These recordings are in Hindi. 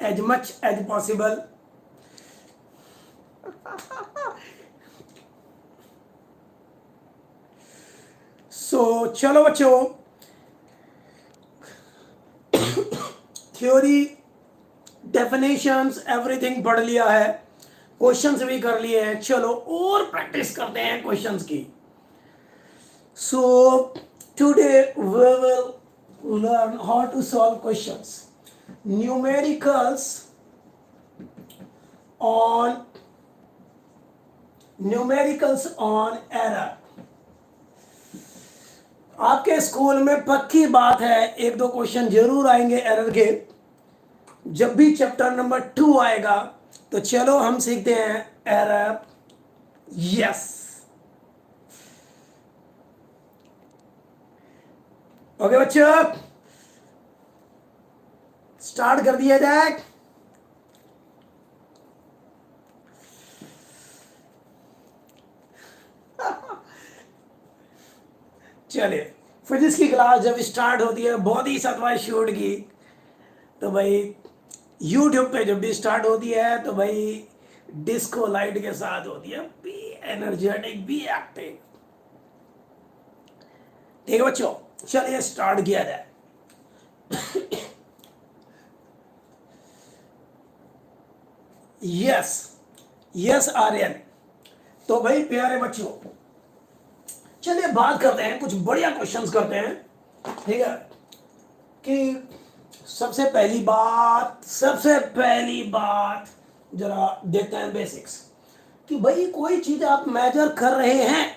as much as possible. So चलो बच्चों, थ्योरी, डेफिनेशंस, एवरीथिंग पढ़ लिया है, क्वेश्चंस भी कर लिए हैं, चलो और प्रैक्टिस करते हैं क्वेश्चंस की. So today we will learn how to solve questions. Numericals on error. आपके स्कूल में पक्की बात है एक दो क्वेश्चन जरूर आएंगे एरर के. जब भी चैप्टर नंबर 2 आएगा तो चलो हम सीखते हैं एरर. यस, ओके बच्चों, स्टार्ट कर दिया जाए. चलिए, फिजिक्स की क्लास जब स्टार्ट होती है बॉडी सतवा शूट की, तो भाई यूट्यूब पे जब भी स्टार्ट होती है तो भाई डिस्को लाइट के साथ होती है. Be energetic, be active. ठीक है बच्चों, चलिए स्टार्ट किया जाए. Yes yes Aryan. तो भाई प्यारे बच्चों, चलिए बात करते हैं, कुछ बढ़िया क्वेश्चंस करते हैं. ठीक है, कि सबसे पहली बात जरा देखते हैं बेसिक्स. कि भाई कोई चीज आप मेजर कर रहे हैं,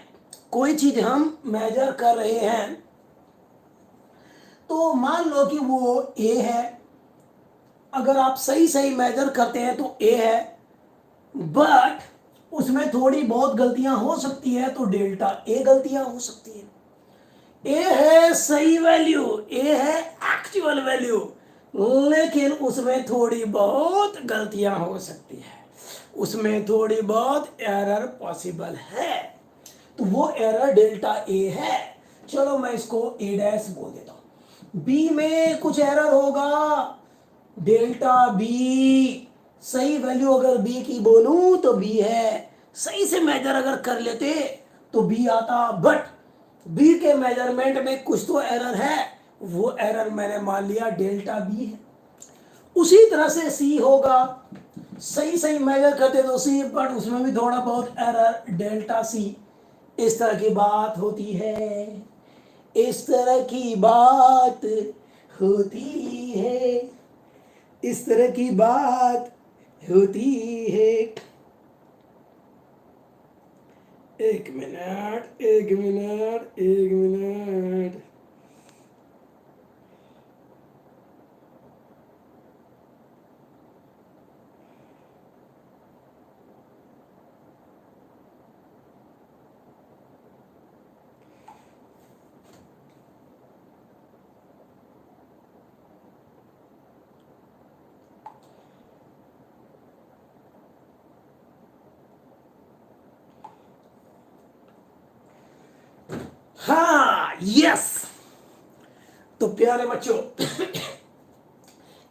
कोई चीज हम मेजर कर रहे हैं, तो मान लो कि वो ए है. अगर आप सही सही मेजर करते हैं तो ए है, बट उसमें थोड़ी बहुत गलतियां हो सकती है, तो डेल्टा ए गलतियां हो सकती है. ए है सही वैल्यू, ए है एक्चुअल वैल्यू, लेकिन उसमें थोड़ी बहुत गलतियां हो सकती है, उसमें थोड़ी बहुत एरर पॉसिबल है, तो वो एरर डेल्टा ए है. चलो मैं इसको ए डैश बोल देता हूं. बी में कुछ एरर होगा, डेल्टा बी. सही वैल्यू अगर बी की बोलूं तो बी है, सही से मेजर अगर कर लेते तो बी आता, बट बी के मेजरमेंट में कुछ तो एरर है, वो एरर मैंने मान लिया डेल्टा बी है. उसी तरह से सी होगा, सही सही मेजर करते तो सी, बट उसमें भी थोड़ा बहुत एरर, डेल्टा सी. इस तरह की बात होती है, इस तरह की बात होती है, इस तरह की बात होती है. एक मिनट, एक मिनट, एक मिनट. हाँ यस. तो प्यारे बच्चों,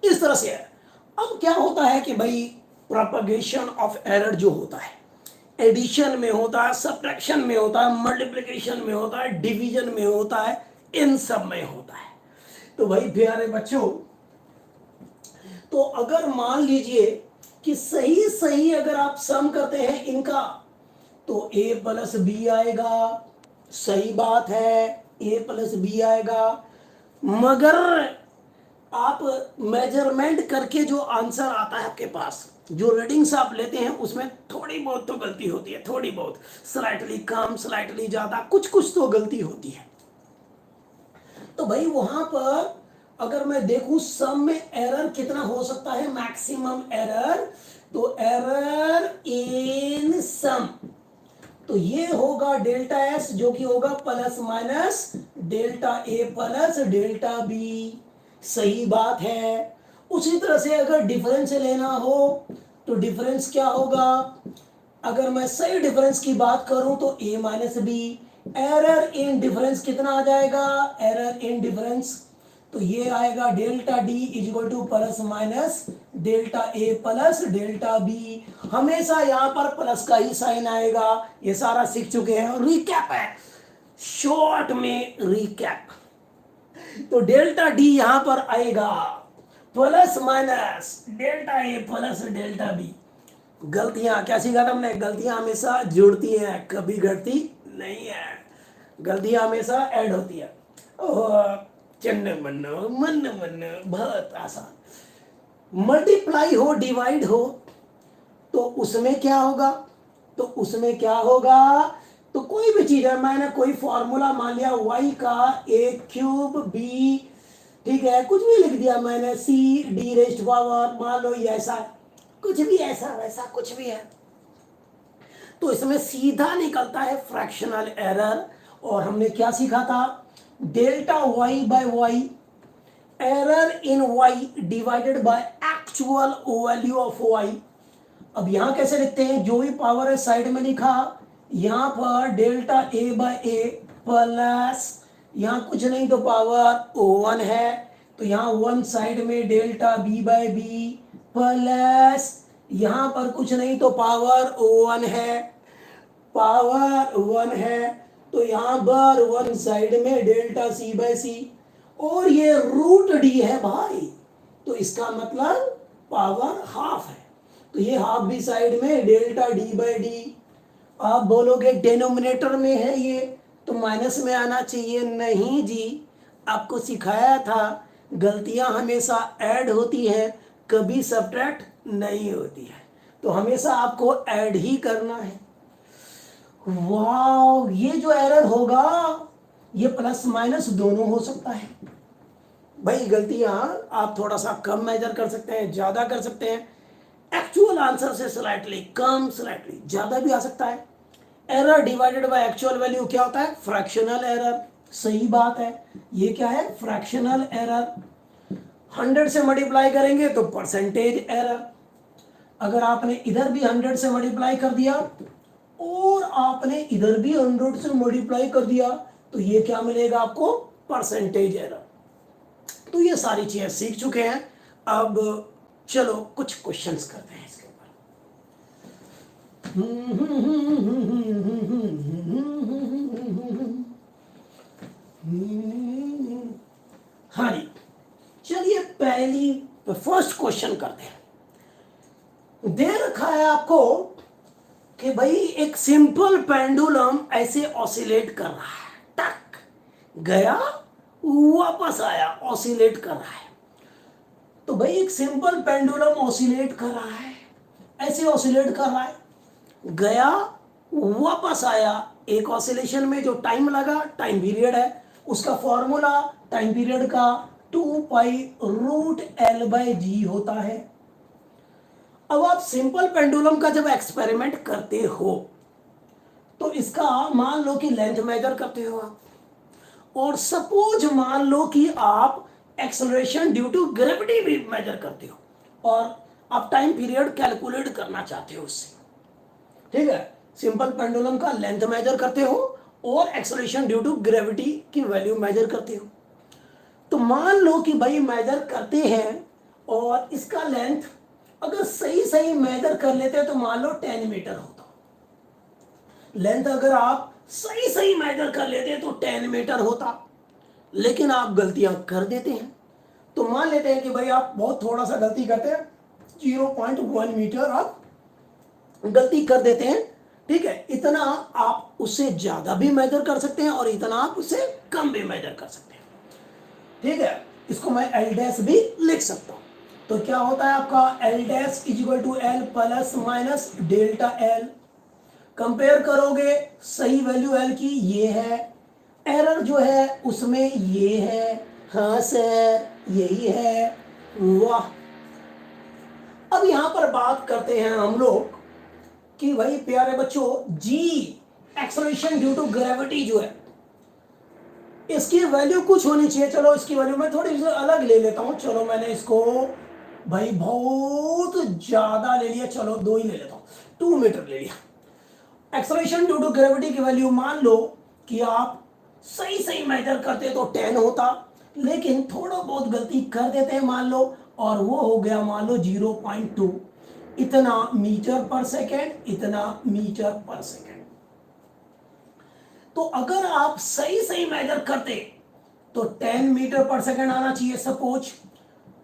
इस तरह से है. अब क्या होता है कि भाई प्रोपगेशन ऑफ एरर जो होता है, एडिशन में होता है, सब्ट्रैक्शन में होता है, मल्टीप्लिकेशन में होता है, डिवीजन में होता है, इन सब में होता है. तो भाई प्यारे बच्चों, तो अगर मान लीजिए कि सही सही अगर आप सम करते हैं इनका, तो ए प्लस बी आएगा. सही बात है, ए प्लस बी आएगा. मगर आप मेजरमेंट करके जो आंसर आता है आपके पास, जो रीडिंग्स आप लेते हैं, उसमें थोड़ी बहुत तो गलती होती है, थोड़ी बहुत, स्लाइटली कम, स्लाइटली ज्यादा, कुछ कुछ तो गलती होती है. तो भाई वहां पर अगर मैं देखूं सम में एरर कितना हो सकता है, मैक्सिमम एरर, तो एरर इन सम, तो ये होगा डेल्टा एस, जो कि होगा plus minus delta A plus delta B. सही बात है. उसी तरह से अगर डिफरेंस लेना हो तो डिफरेंस क्या होगा, अगर मैं सही डिफरेंस की बात करूं तो A minus B. Error in difference कितना आ जाएगा, एरर इन डिफरेंस, तो ये आएगा delta D is equal to plus minus delta A plus delta B, हमेशा यहां पर प्लस का ही साइन आएगा। ये सारा सीख चुके हैं, रिकैप है, शॉर्ट में रिकैप। तो डेल्टा डी यहां पर आएगा plus minus delta A plus delta B. गलतियां क्या सीखा था हमने, गलतियां हमेशा जुड़ती हैं, कभी घटती नहीं है, गलतियां हमेशा ऐड होती है। ओह चन्न मन्नो मन मन, बहुत आसान। मल्टीप्लाई हो डिवाइड हो तो उसमें क्या होगा, तो उसमें क्या होगा, तो कोई भी चीज है, मैंने कोई फॉर्मूला मान लिया y का a क्यूब b, ठीक है, कुछ भी लिख दिया मैंने, c d रेस्ट पावर, मान लो ये ऐसा, कुछ भी ऐसा वैसा कुछ भी है, तो इसमें सीधा निकलता है फ्रैक्शनल एरर। और हमने क्या सीखा था, delta y by y, error in y divided by actual value of y। अब यहां कैसे लिखते हैं, जो भी पावर है साइड में लिखा, यहां पर delta A bye A plus, यहां कुछ नहीं तो पावर 1 है, तो यहां 1 साइड में delta B by B plus, यहां पर कुछ नहीं तो पावर 1 है, पावर 1 है, तो यहां पर 1 साइड में डेल्टा सी बाय सी, और ये रूट डी है भाई, तो इसका मतलब पावर हाफ है, तो ये हाफ भी साइड में डेल्टा डी बाय डी। आप बोलोगे डेनोमिनेटर में है ये, तो माइनस में आना चाहिए, नहीं जी, आपको सिखाया था गलतियां हमेशा ऐड होती हैं, कभी सब्ट्रैक्ट नहीं होती है, तो हमेशा आपको ऐड ही करना है। वाह, ये जो एरर होगा ये प्लस माइनस दोनों हो सकता है भाई। गलतियां आप थोड़ा सा कम मेजर कर सकते हैं, ज्यादा कर सकते हैं, एक्चुअल आंसर से स्लाइटली कम स्लाइटली ज्यादा भी आ सकता है। Error divided by actual value क्या होता है, फ्रैक्शनल एरर, सही बात है, ये क्या है, फ्रैक्शनल एरर। 100 से मल्टीप्लाई करेंगे तो परसेंटेज एरर, अगर आपने इधर भी 100 से मल्टीप्लाई कर दिया और आपने इधर भी 100 से मल्टीप्लाई कर दिया, तो ये क्या मिलेगा आपको, परसेंटेज एरर। तो ये सारी चीजें सीख चुके हैं, अब चलो कुछ क्वेश्चंस करते हैं इसके ऊपर। हाँ जी, चलिए पहली फर्स्ट क्वेश्चन करते हैं। दे रखा है आपको कि भाई एक सिंपल पेंडुलम ऐसे ऑसिलेट कर रहा है, टक गया वापस आया, ऑसिलेट कर रहा है। तो भाई एक सिंपल पेंडुलम ऑसिलेट कर रहा है, ऐसे ऑसिलेट कर रहा है, गया वापस आया, एक ऑसिलेशन में जो टाइम लगा, टाइम पीरियड है, उसका फॉर्मूला टाइम पीरियड का 2 पाई रूट एल बाय जी होता है। अब आप सिंपल पेंडुलम का जब एक्सपेरिमेंट करते हो तो इसका मान लो कि लेंथ मेजर करते हो आप, और सपोज मान लो कि आप एक्सेलरेशन ड्यू टू ग्रेविटी भी मेजर करते हो और आप टाइम पीरियड कैलकुलेट करना चाहते हो उससे, ठीक है। सिंपल पेंडुलम का लेंथ मेजर करते हो और एक्सेलरेशन ड्यू टू ग्रेविटी की वैल्यू मेजर करते हो। तो मान लो कि भाई मेजर करते हैं और इसका लेंथ अगर सही सही मेजर कर लेते हैं तो मान लो 10 मीटर होता, लेंथ अगर आप सही सही मेजर कर लेते हैं तो 10 मीटर होता, लेकिन आप गलतियां कर देते हैं। तो मान लेते हैं कि भाई आप बहुत थोड़ा सा गलती करते हैं, 0.1 मीटर आप गलती कर देते हैं, ठीक है। इतना आप उससे ज्यादा भी मेजर कर सकते हैं और इतना आप उससे कम भी मेजर कर सकते हैं, ठीक है। इसको मैं एल डैश भी लिख सकता हूं। तो क्या होता है आपका L dash is equal to L plus minus delta L. Compare करोगे, सही वैल्यू एल की ये है, एरर जो है उसमें ये है, हाँ सर यही है, वाह। अब यहां पर बात करते हैं हम लोग कि भाई प्यारे बच्चों, जी एक्सेलरेशन ड्यू टू ग्रेविटी जो है इसकी वैल्यू कुछ होनी चाहिए। चलो इसकी वैल्यू मैं थोड़ी सी अलग ले लेता हूं, चलो मैंने इसको भाई बहुत ज्यादा ले लिया, चलो 2 ही ले लेता हूं, 2 मीटर ले लिया। एक्सेलरेशन ड्यू टू ग्रेविटी की वैल्यू मान लो कि आप सही सही मेजर करते तो 10 होता, लेकिन थोड़ा बहुत गलती कर देते हैं, मान लो और वो हो गया मान लो 0.2, इतना मीटर पर सेकेंड, इतना मीटर पर सेकेंड। तो अगर आप सही सही मेजर करते तो 10 मीटर पर सेकेंड आना चाहिए सपोज,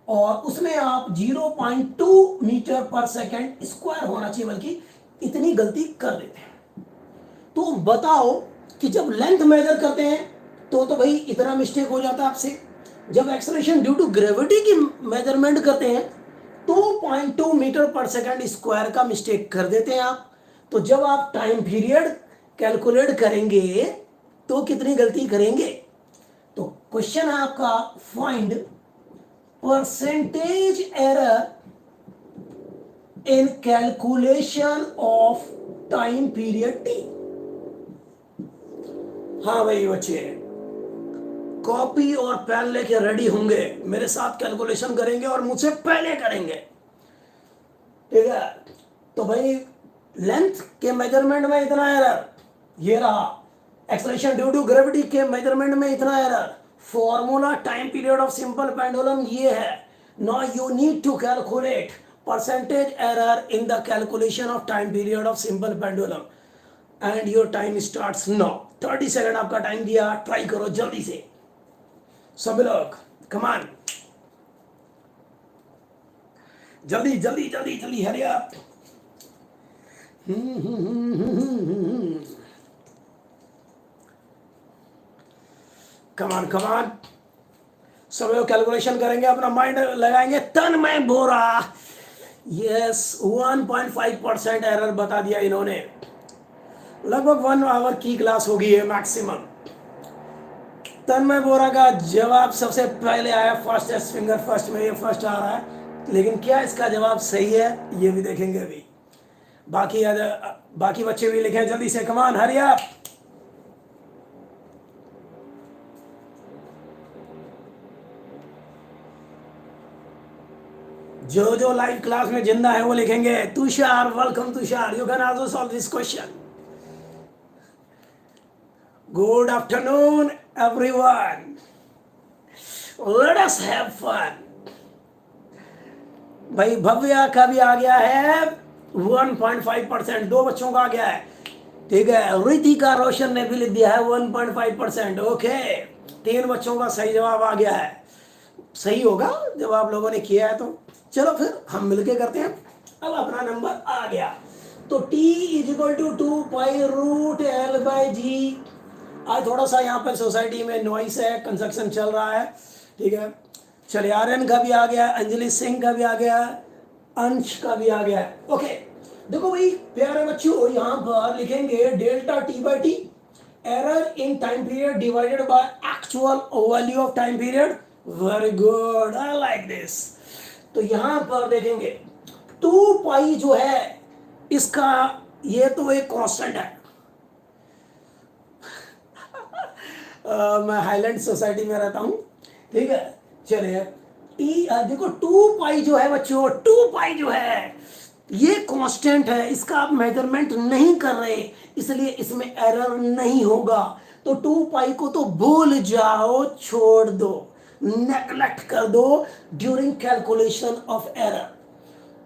और उसमें आप 0.2 मीटर पर सेकेंड स्क्वायर होना चाहिए, बल्कि इतनी गलती कर देते हैं। तो बताओ कि जब लेंथ मेजर करते हैं तो भाई इतना मिस्टेक हो जाता है आपसे। जब एक्सेलरेशन ड्यू टू ग्रेविटी की मेजरमेंट करते हैं 2.2 मीटर पर सेकेंड स्क्वायर का मिस्टेक कर देते हैं आप। तो जब आप टाइम पीरियड कैलकुलेट करेंगे तो कितनी गलती करेंगे? तो क्वेश्चन है आपका, find percentage error in calculation of time period T. हाँ भाई बच्चे, कॉपी और पेन लेके रेडी होंगे, मेरे साथ कैलकुलेशन करेंगे और मुझसे पहले करेंगे, ठीक है? तो भाई लेंथ के मेजरमेंट में इतना एरर, ये रहा। एक्सेलरेशन ड्यू टू ग्रेविटी के मेजरमेंट में इतना error. Formula time period of simple pendulum ये है। Now you need to calculate percentage error in the calculation of time period of simple pendulum and your time starts now. 30 second आपका टाइम दिया, ट्राई करो जल्दी से सब लोग, कमान, जल्दी जल्दी जल्दी जल्दी, हरी अप। कमान कमान, सब लोग कैलकुलेशन करेंगे, अपना माइंड लगाएंगे। तन्मय बोरा, यस 1.5% एरर बता दिया इन्होंने। लगभग 1 आवर की क्लास होगी है मैक्सिमम। तन्मय बोरा का जवाब सबसे पहले आया, फर्स्ट फिंगर फर्स्ट में, ये फर्स्ट आ रहा है। लेकिन क्या इसका जवाब सही है ये भी देखेंगे अभी। बाकी बच्चे भी लिखें जल्दी से, कमान हरी अप। जो जो लाइव क्लास में जिंदा है वो लिखेंगे। Tushar, welcome Tushar, you can also solve this question. Good afternoon everyone, let us have fun. भाई भव्या का भी आ गया है 1.5%, 2 बच्चों का आ गया है, ठीक है। रितिका रोशन ने भी लिख दिया है 1.5%, ओके। 3 बच्चों का सही जवाब आ गया है। सही होगा जब आप लोगों ने किया है तो। चलो फिर हम मिलके करते हैं। अब अपना नंबर आ गया, तो t इजिकल टू 2π√L/g। आज थोड़ा सा यहाँ पर सोसाइटी में नॉइस है, कंस्ट्रक्शन चल रहा है, ठीक है। चलिए आर्यन का भी आ गया, अंजलि सिंह का भी आ गया, अंश का भी आ गया है, ओके। देखो भाई प्यारे बच्चों, यहाँ पर लिखेंगे delta t/t, error in time period divided by actual value of time period. Very good, I like this. तो यहाँ पर देखेंगे 2π जो है इसका, ये तो एक कांस्टेंट है। मैं हाईलैंड सोसाइटी में रहता हूँ, ठीक है। चलिए देखो 2π जो है बच्चों, 2π जो है ये कांस्टेंट है, इसका आप मेजरमेंट नहीं कर रहे, इसलिए इसमें एरर नहीं होगा। तो 2π को तो भूल जाओ, छोड़ दो, नेग्लेक्ट कर दो ड्यूरिंग कैलकुलेशन ऑफ एरर।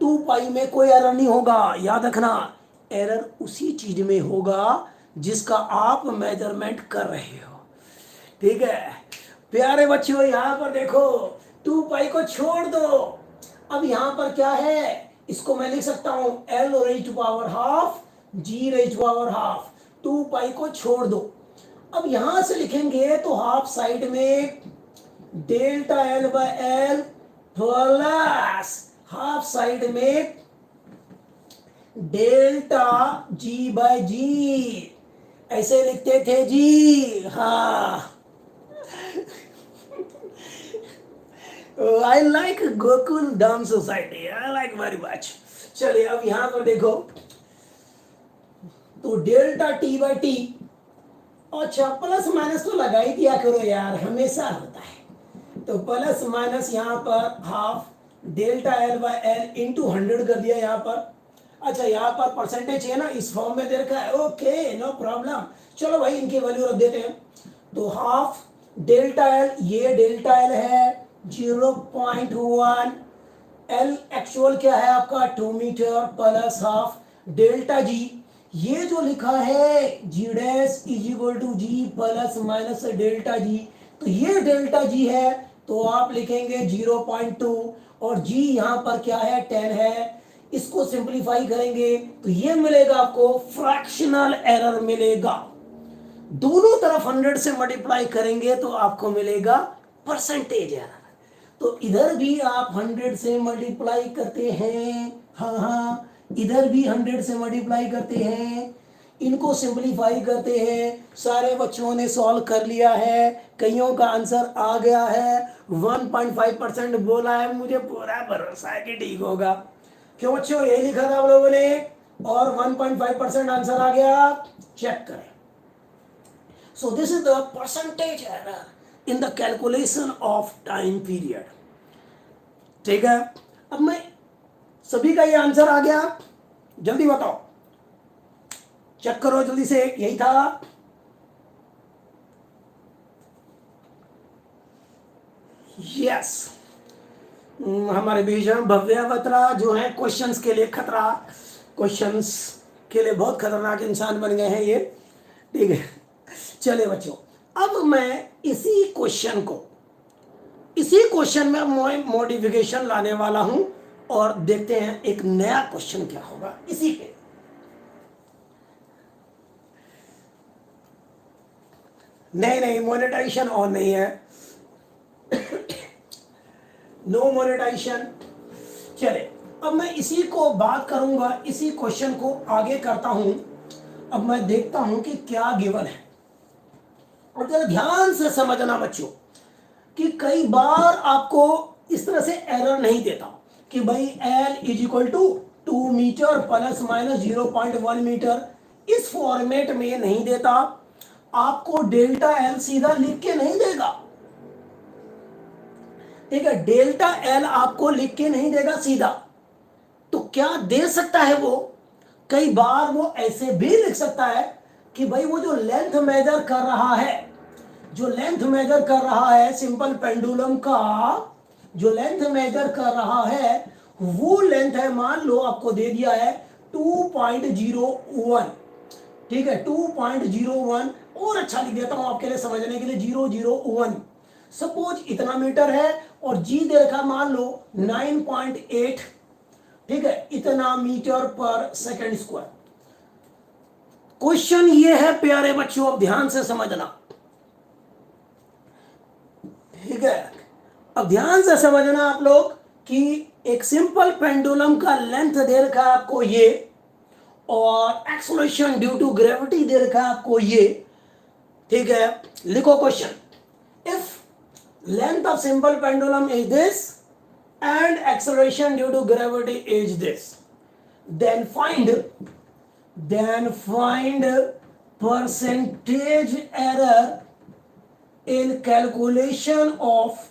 2π में कोई एरर नहीं होगा, याद रखना। एरर उसी चीज में होगा जिसका आप मेजरमेंट कर रहे हो, ठीक है। प्यारे बच्चों यहाँ पर देखो 2π को छोड़ दो। अब यहाँ पर क्या है, इसको मैं लिख सकता हूं L⁻½ G⁻½ 2π को छोड़ दो। अब यहां से लिखेंगे तो हाफ साइड में ΔL/L प्लस हाफ साइड में ΔG/G, ऐसे लिखते थे जी, हाँ। I like Gokul Dham society, I like very much। चलिए अब यहां पर देखो, तो डेल्टा t/t, अच्छा प्लस माइनस तो लगा ही दिया करो यार, हमेशा होता है। तो प्लस माइनस यहाँ पर हाफ ΔL/L इंटू 100 कर दिया यहाँ पर। अच्छा यहाँ पर परसेंटेज है ना, इस फॉर्म में दे रखा है, ओके नो प्रॉब्लम। चलो भाई इनकी वैल्यू रख देते हैं। तो हाफ ΔL, ये ΔL है 0.1, एल एक्चुअल क्या है आपका 2 metre plus half delta G, ये जो लिखा है G dash is equal to G plus minus delta G, तो ये डेल्टा जी है तो आप लिखेंगे 0.2 और जी यहां पर क्या है 10 है, इसको सिंपलीफाई करेंगे तो ये मिलेगा आपको फ्रैक्शनल एरर मिलेगा, दोनों तरफ 100 से मल्टीप्लाई करेंगे तो आपको मिलेगा परसेंटेज एरर। तो इधर भी आप 100 से मल्टीप्लाई करते हैं, हाँ हाँ इधर भी 100 से मल्टीप्लाई करते हैं, इनको सिंपलीफाई करते हैं, सारे बच्चों ने सॉल्व कर लिया है, कईयों का आंसर आ गया है, 1.5% बोला है, मुझे पूरा भरोसा है कि ठीक होगा। क्यों बच्चों यही लिखा था आप लोगों ने और 1.5% आंसर आ गया, चेक करें। So this is the percentage error in the calculation of time period. ठीक है, अब मैं सभी का ये आंसर आ गया, जल्दी बताओ, चेक करो जल्दी से, यही था। यस, हमारे बीच में भव्य बत्रा जो है क्वेश्चंस के लिए खतरा, क्वेश्चंस के लिए बहुत खतरनाक इंसान बन गए हैं ये, ठीक है। चलिए बच्चों, अब मैं इसी क्वेश्चन में मॉडिफिकेशन लाने वाला हूं और देखते हैं एक नया क्वेश्चन क्या होगा इसी पे। नहीं मोनेटाइजेशन ऑन नहीं है, नो मोनेटाइजेशन। चले, अब मैं इसी को बात करूंगा, इसी क्वेश्चन को आगे करता हूं। अब मैं देखता हूं कि क्या गिवन है, और जरा ध्यान से समझना बच्चों कि कई बार आपको इस तरह से एरर नहीं देता कि भाई L is equal to 2 metre plus minus 0.1 metre, इस फॉर्मेट में नहीं देता, आपको डेल्टा L सीधा लिख के नहीं देगा, ठीक है, डेल्टा L आपको लिख के नहीं देगा सीधा, तो क्या दे सकता है वो, कई बार वो ऐसे भी लिख सकता है कि भाई वो जो लेंथ मेजर कर रहा है, जो लेंथ मेजर कर रहा है सिंपल पेंडुलम का, जो लेंथ मेजर कर रहा है वो लेंथ है, मान लो आपको दे दिया है 2.01, ठीक है 2.01, और अच्छा लिख देता हूं आपके लिए समझने के लिए 001, सपोज इतना मीटर है और जी दे रखा मान लो 9.8, ठीक है, इतना मीटर पर सेकंड स्क्वायर। क्वेश्चन ये है प्यारे बच्चों, अब ध्यान से समझना, ठीक है, अब ध्यान से समझना आप लोग कि एक सिंपल पेंडुलम का लेंथ दे रखा है आपको ये, और एक्सेलरेशन ड्यू टू ग्रेविटी दे रखा है आपको ये, ठीक है। लिखो question, if length of simple pendulum is this and acceleration due to gravity is this, then find percentage error in calculation of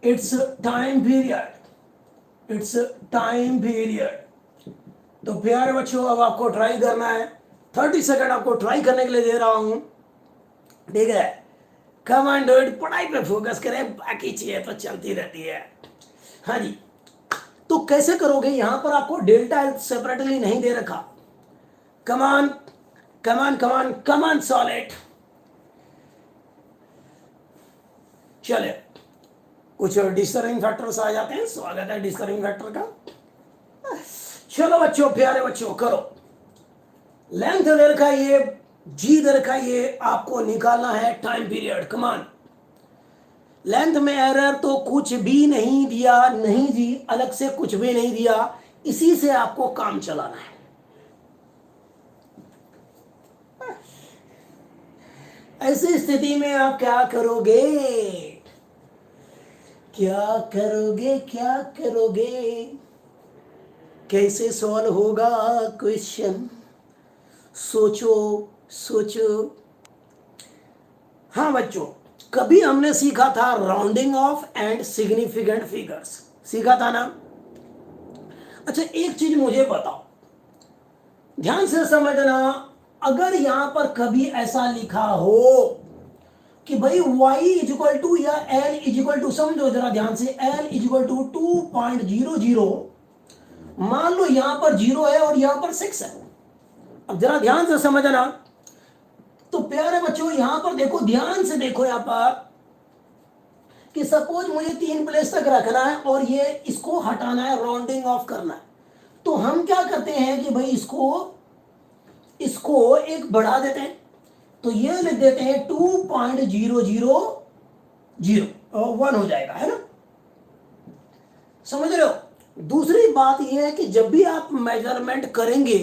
its time period। तो प्यारे बच्चों अब आपको ट्राई करना है, 30 सेकंड आपको ट्राई करने के लिए दे रहा हूं, ठीक है, कम ऑन डू इट, पढ़ाई पे फोकस करें, बाकी चीजें तो चलती रहती है। हाँ जी, तो कैसे करोगे, यहां पर आपको डेल्टा एल सेपरेटली नहीं दे रखा, कमान कमान कमान कमान सॉलिड, चले कुछ डिस्टर्बिंग फैक्टर्स आ जाते हैं, स्वागत है डिस्टर्बिंग फैक्टर का। चलो बच्चों, प्यारे बच्चों करो, लेंथ दे रखा ये, जी दे रखा ये, आपको निकालना है टाइम पीरियड, कमान। लेंथ में एरर तो कुछ भी नहीं दिया, नहीं जी, अलग से कुछ भी नहीं दिया, इसी से आपको काम चलाना है। ऐसी स्थिति में आप क्या करोगे, क्या करोगे, क्या करोगे, कैसे सॉल्व होगा क्वेश्चन, सोचो सोचो। हाँ बच्चों, कभी हमने सीखा था rounding off and significant figures, सीखा था ना। अच्छा एक चीज मुझे बताओ, ध्यान से समझना, अगर यहां पर कभी ऐसा लिखा हो कि भाई y इज इक्वल टू या l इज इक्वल टू, समझो जरा ध्यान से, l इज इक्वल टू 2.00, मान लो यहां पर 0 है और यहां पर 6 है। अब जरा ध्यान से समझना, तो प्यारे बच्चों यहां पर देखो, ध्यान से देखो यहां पर कि सपोज मुझे 3 प्लेस तक रखना है और ये इसको हटाना है, राउंडिंग ऑफ करना है। तो हम क्या करते हैं कि भाई इसको एक बढ़ा देते हैं, तो ये लिख देते हैं 2.000 और 1 हो जाएगा, है ना, समझ रहे हो। दूसरी बात यह है कि जब भी आप मेजरमेंट करेंगे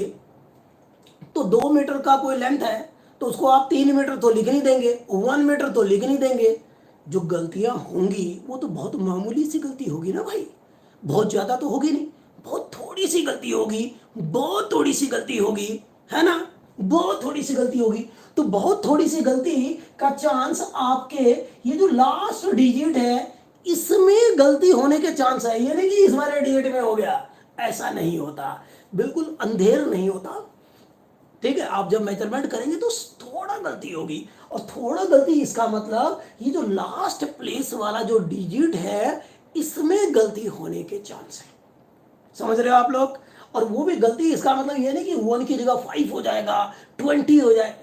तो 2 मीटर का कोई लेंथ है तो उसको आप 3 मीटर तो लिख नहीं देंगे, 1 मीटर तो लिख नहीं देंगे। जो गलतियां होंगी वो तो बहुत मामूली सी गलती होगी ना भाई, बहुत ज्यादा तो होगी नहीं, बहुत थोड़ी सी गलती होगी, बहुत थोड़ी सी गलती होगी, है ना, बहुत थोड़ी सी गलती होगी। तो बहुत थोड़ी सी गलती का चांस आपके ये जो लास्ट डिजिट है इसमें गलती होने के चांस है, ये नहीं कि इस वाले डिजिट में हो गया, ऐसा नहीं होता, बिल्कुल अंधेर नहीं होता। ठीक है, आप जब मेजरमेंट करेंगे तो थोड़ा गलती होगी, और थोड़ा गलती इसका मतलब ये जो लास्ट प्लेस वाला जो डिजिट है इसमें गलती होने के चांस है, समझ रहे हो आप लोग। और वो भी गलती इसका मतलब ये नहीं कि 1 की जगह 5 हो जाएगा, 20 हो जाएगा,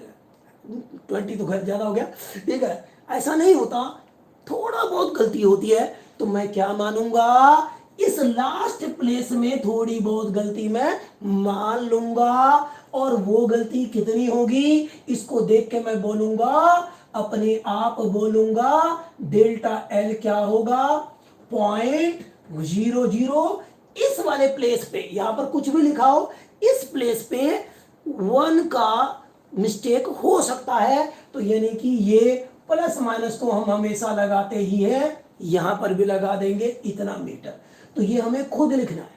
20 तो खैर ज्यादा हो गया, ठीक है, ऐसा नहीं होता, थोड़ा बहुत गलती होती है। तो मैं क्या मानूंगा, इस लास्ट प्लेस में थोड़ी बहुत गलती मैं मान लूंगा, और वो गलती कितनी होगी इसको देख के मैं बोलूंगा, अपने आप बोलूंगा डेल्टा एल क्या होगा, 0.00। इस वाले प्लेस पे यहां पर कुछ भी लिखा हो, इस प्लेस पे 1 का मिस्टेक हो सकता है, तो यानी कि ये प्लस माइनस तो हम हमेशा लगाते ही हैं, यहां पर भी लगा देंगे इतना मीटर। तो ये हमें खुद लिखना है,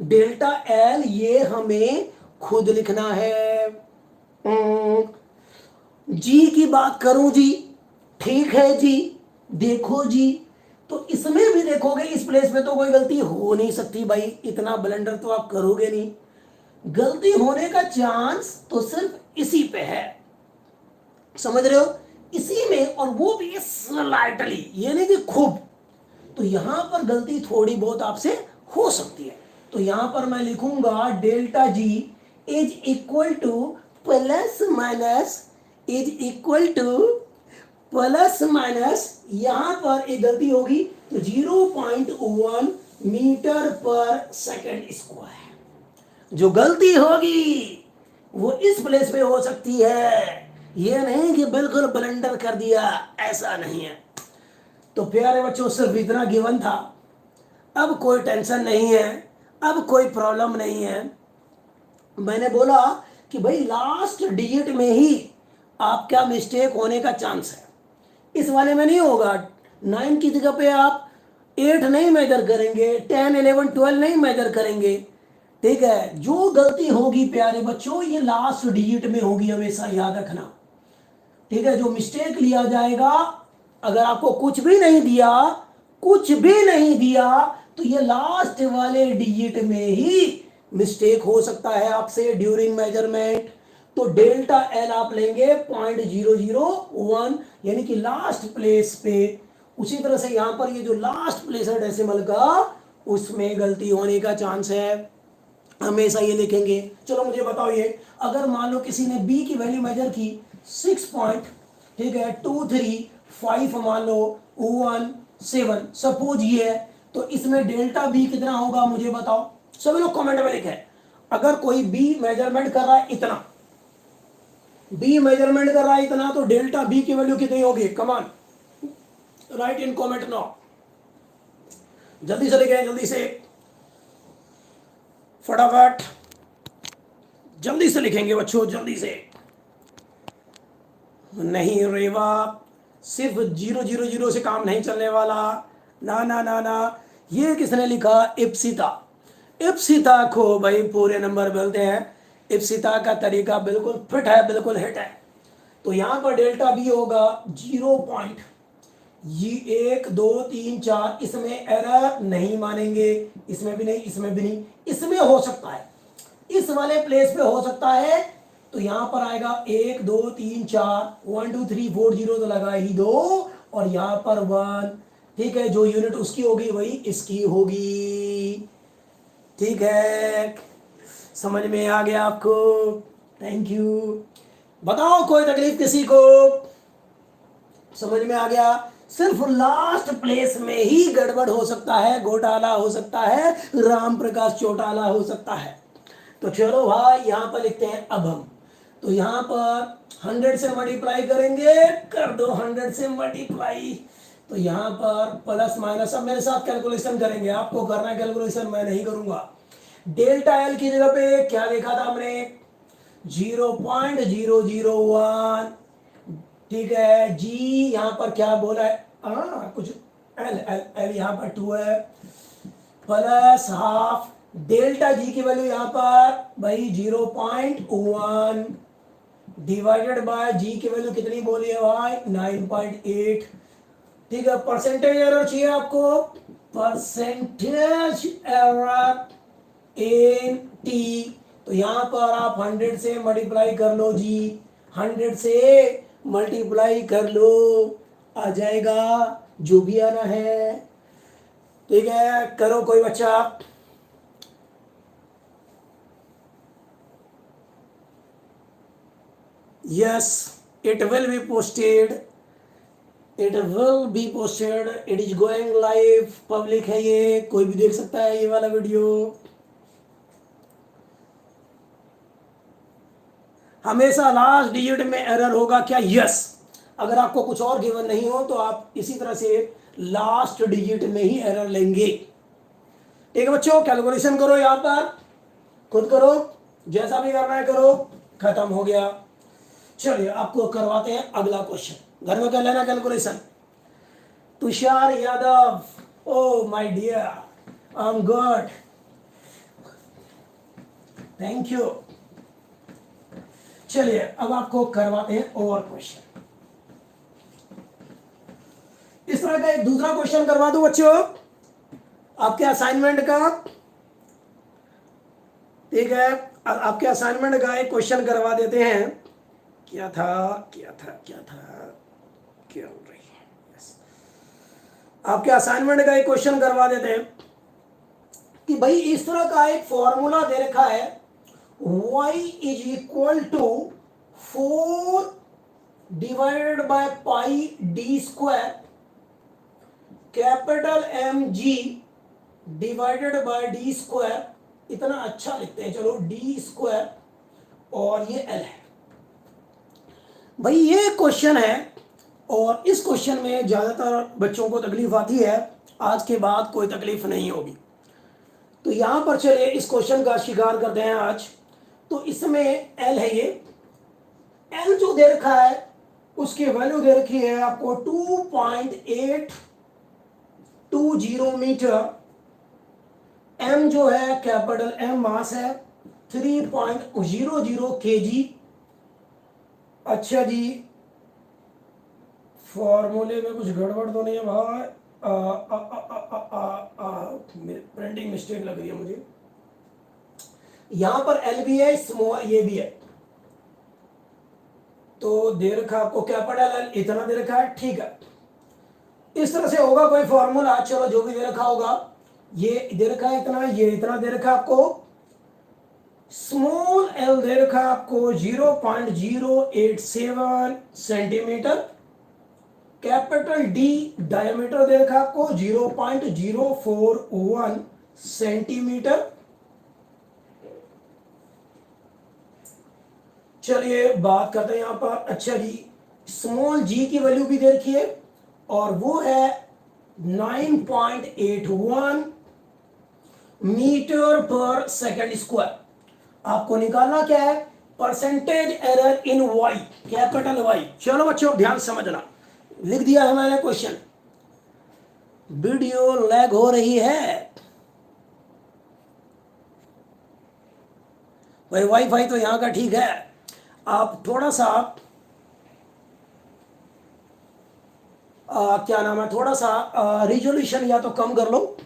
डेल्टा एल ये हमें खुद लिखना है। जी की बात करूं जी, ठीक है जी, देखो जी, तो इसमें भी देखोगे इस प्लेस पे तो कोई गलती हो नहीं सकती भाई, इतना ब्लेंडर तो आप करोगे नहीं, गलती होने का चांस तो सिर्फ इसी पे है, समझ रहे हो, इसी में, और वो भी स्लाइटली, ये नहीं कि खूब। तो यहां पर गलती थोड़ी बहुत आपसे हो सकती है, तो यहां पर मैं लिखूंगा delta G is equal to plus minus, is equal to plus minus, यहां पर एक गलती होगी तो 0.1 मीटर पर सेकंड स्क्वायर। जो गलती होगी वो इस प्लेस पे हो सकती है, ये नहीं कि बिल्कुल ब्लेंडर कर दिया, ऐसा नहीं है। तो प्यारे बच्चों सिर्फ इतना गिवन था, अब कोई टेंशन नहीं है, अब कोई प्रॉब्लम नहीं है। मैंने बोला कि भाई लास्ट डिजिट में ही आपका मिस्टेक होने का चांस है, इस वाले में नहीं होगा। 9 की जगह पे आप 8 नहीं मेजर करेंगे, 10, 11, 12 नहीं मेजर करेंगे, ठीक है। जो गलती होगी प्यारे बच्चों ये लास्ट डिजिट में होगी, हमेशा याद रखना, ठीक है। जो मिस्टेक लिया जाएगा, अगर आपको कुछ भी नहीं दिया, कुछ भी नहीं दिया, तो ये लास्ट वाले डिजिट में ही मिस्टेक हो सकता है आपसे ड्यूरिंग मेजरमेंट। तो डेल्टा एल आप लेंगे 0.001, यानी कि लास्ट प्लेस पे। उसी तरह से यहां पर ये जो लास्ट प्लेस है डेसिमल का, उसमें गलती होने का चांस है, हमेशा ये लिखेंगे। चलो मुझे बताओ, ये अगर मान लो किसी ने बी की वैल्यू मेजर की 6 पॉइंट, ठीक है, 235 मान लो 17, सपोज ये है, तो इसमें डेल्टा बी कितना होगा मुझे बताओ, सभी लोग कमेंट में लिखे। अगर कोई बी मेजरमेंट कर रहा है इतना, बी मेजरमेंट कर रहा है इतना, तो डेल्टा बी की वैल्यू कितनी होगी, कमान राइट इन कमेंट नाउ, जल्दी से लिखें, जल्दी से, फटाफट जल्दी से लिखेंगे बच्चों, जल्दी से। नहीं रेवा, सिर्फ 000 से काम नहीं चलने वाला, ना ना ना ना। ये किसने लिखा, इप्सिता। इप्सिता को भाई पूरे नंबर बोलते हैं, इप्सिता का तरीका बिल्कुल फिट है, बिल्कुल हिट है। तो यहां पर डेल्टा बी होगा 0. 1 2 3 4, इसमें एरर नहीं मानेंगे, इसमें भी नहीं, इसमें भी नहीं, इसमें हो सकता है, इस वाले प्लेस पे हो सकता है तो यहां पर आएगा 1 2 3 4, 1 2 3 4 0 तो लगा ही 2, और यहां पर 1। ठीक है, जो यूनिट उसकी होगी वही इसकी होगी। ठीक है, समझ में आ गया आपको? Thank you. बताओ कोई तकलीफ किसी को? समझ में आ गया? सिर्फ लास्ट प्लेस में ही गड़बड़ हो सकता है, घोटाला हो सकता है, राम प्रकाश चौटाला हो सकता है। तो चलो भाई यहां पर लिखते हैं अब हम। तो यहां पर 100 से मल्टीप्लाई करेंगे, कर दो 100 से मल्टीप्लाई। तो यहां पर प्लस माइनस, अब मेरे साथ कैलकुलेशन करेंगे, आपको करना है कैलकुलेशन, मैं नहीं करूंगा। डेल्टा एल की जगह पे क्या देखा था हमने? 0.001। ठीक है जी, यहां पर क्या बोला है? कुछ एल एल एल यहां पर 2 है, प्लस हाफ डेल्टा जी की वैल्यू यहां पर भाई 0.1 डिवाइडेड बाय जी की वैल्यू कितनी बोली है भाई? 9.8। ठीक है, परसेंटेज एरर चाहिए आपको, परसेंटेज एरर इन टी। तो यहां पर आप 100 से मल्टीप्लाई कर लो जी, 100 से मल्टीप्लाई कर लो, आ जाएगा जो भी आना है। ठीक है, करो कोई बच्चा। Yes, it will be posted, it will be posted, it is going live, public है ये, कोई भी देख सकता है ये वाला वीडियो। हमेशा लास्ट डिजिट में एरर होगा क्या? यस। अगर आपको कुछ और गिवन नहीं हो तो आप इसी तरह से लास्ट डिजिट में ही एरर लेंगे। ठीक है बच्चों, कैलकुलेशन करो, यहां पर खुद करो, जैसा भी करना है करो। खत्म हो गया। चलिए आपको करवाते हैं अगला क्वेश्चन, घर में कर लेना calculation. Tushar Yadav, oh my dear, I am good, thank you. चलिए अब आपको करवाते हैं और क्वेश्चन। इस तरह का एक दूसरा क्वेश्चन करवा दूं बच्चों आपके असाइनमेंट का। ठीक है, आपके असाइनमेंट का एक क्वेश्चन करवा देते हैं। क्या था क्या बोल रही है? यस, आपके असाइनमेंट का एक क्वेश्चन करवा देते हैं कि भाई इस तरह का एक फॉर्मूला दे रखा है, y is equal to 4 divided by pi d square, capital M g divided by d square. इतना अच्छा लिखते हैं, चलो डी स्क्वायर, और ये एल है। भाई ये क्वेश्चन है, और इस क्वेश्चन में ज्यादातर बच्चों को तकलीफ आती है, आज के बाद कोई तकलीफ नहीं होगी। तो यहां पर चलिए इस क्वेश्चन का शिकार करते हैं आज। तो इसमें एल है, ये एल जो दे रखा है उसकी वैल्यू दे रखी है आपको 2.820 मीटर। एम जो है कैपिटल एम मास है 3.00 kg। अच्छा जी, फॉर्मूले में कुछ गड़बड़ तो नहीं है भाई? प्रिंटिंग मिस्टेक लग रही है मुझे। यहां पर एल भी है, स्मॉल ये भी है। तो दे रखा आपको कैपिटल एल इतना दे रखा है, ठीक है। इस तरह से होगा कोई फॉर्मूला, चलो जो भी दे रखा होगा, ये दे रखा है इतना, ये इतना दे रखा है आपको। स्मॉल एल दे रखा है आपको 0.087 सेंटीमीटर। कैपिटल डी डायमीटर दे रखा है आपको 0.041 सेंटीमीटर। चलिए बात करते हैं यहां पर। अच्छा जी, स्मॉल जी की वैल्यू भी दे रखी है, और वो है 9.81 मीटर पर सेकेंड स्क्वायर। आपको निकालना क्या है? Percentage error in y, capital Y. चलो बच्चों ध्यान समझना, लिख दिया है मैंने क्वेश्चन। वीडियो लैग हो रही है भाई, वाईफाई तो यहां का ठीक है, आप थोड़ा सा क्या नाम है, थोड़ा सा रिजोल्यूशन या तो कम कर लो।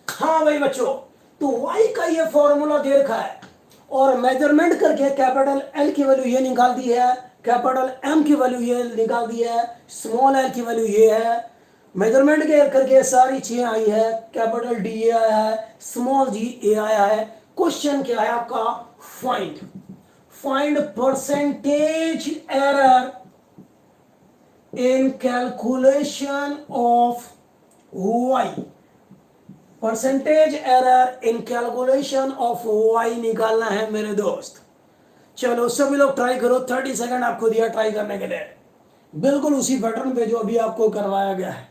हाँ भाई बच्चों, तो y का ये फॉर्मूला दे रखा है, और मेजरमेंट करके कैपिटल एल की वैल्यू ये निकाल दी है, कैपिटल एम की वैल्यू ये निकाल दी है, स्मॉल एल की वैल्यू ये है, मेजरमेंट के करके सारी चीजें आई है, कैपिटल डी ए आया है, स्मॉल जी ए आया है। क्वेश्चन क्या है आपका, find find percentage error in calculation of y, percentage error in calculation of y निकालना है मेरे दोस्त। चलो सभी लोग ट्राई करो, 30 सेकंड आपको दिया ट्राई करने के लिए, बिल्कुल उसी पैटर्न पे जो अभी आपको करवाया गया है।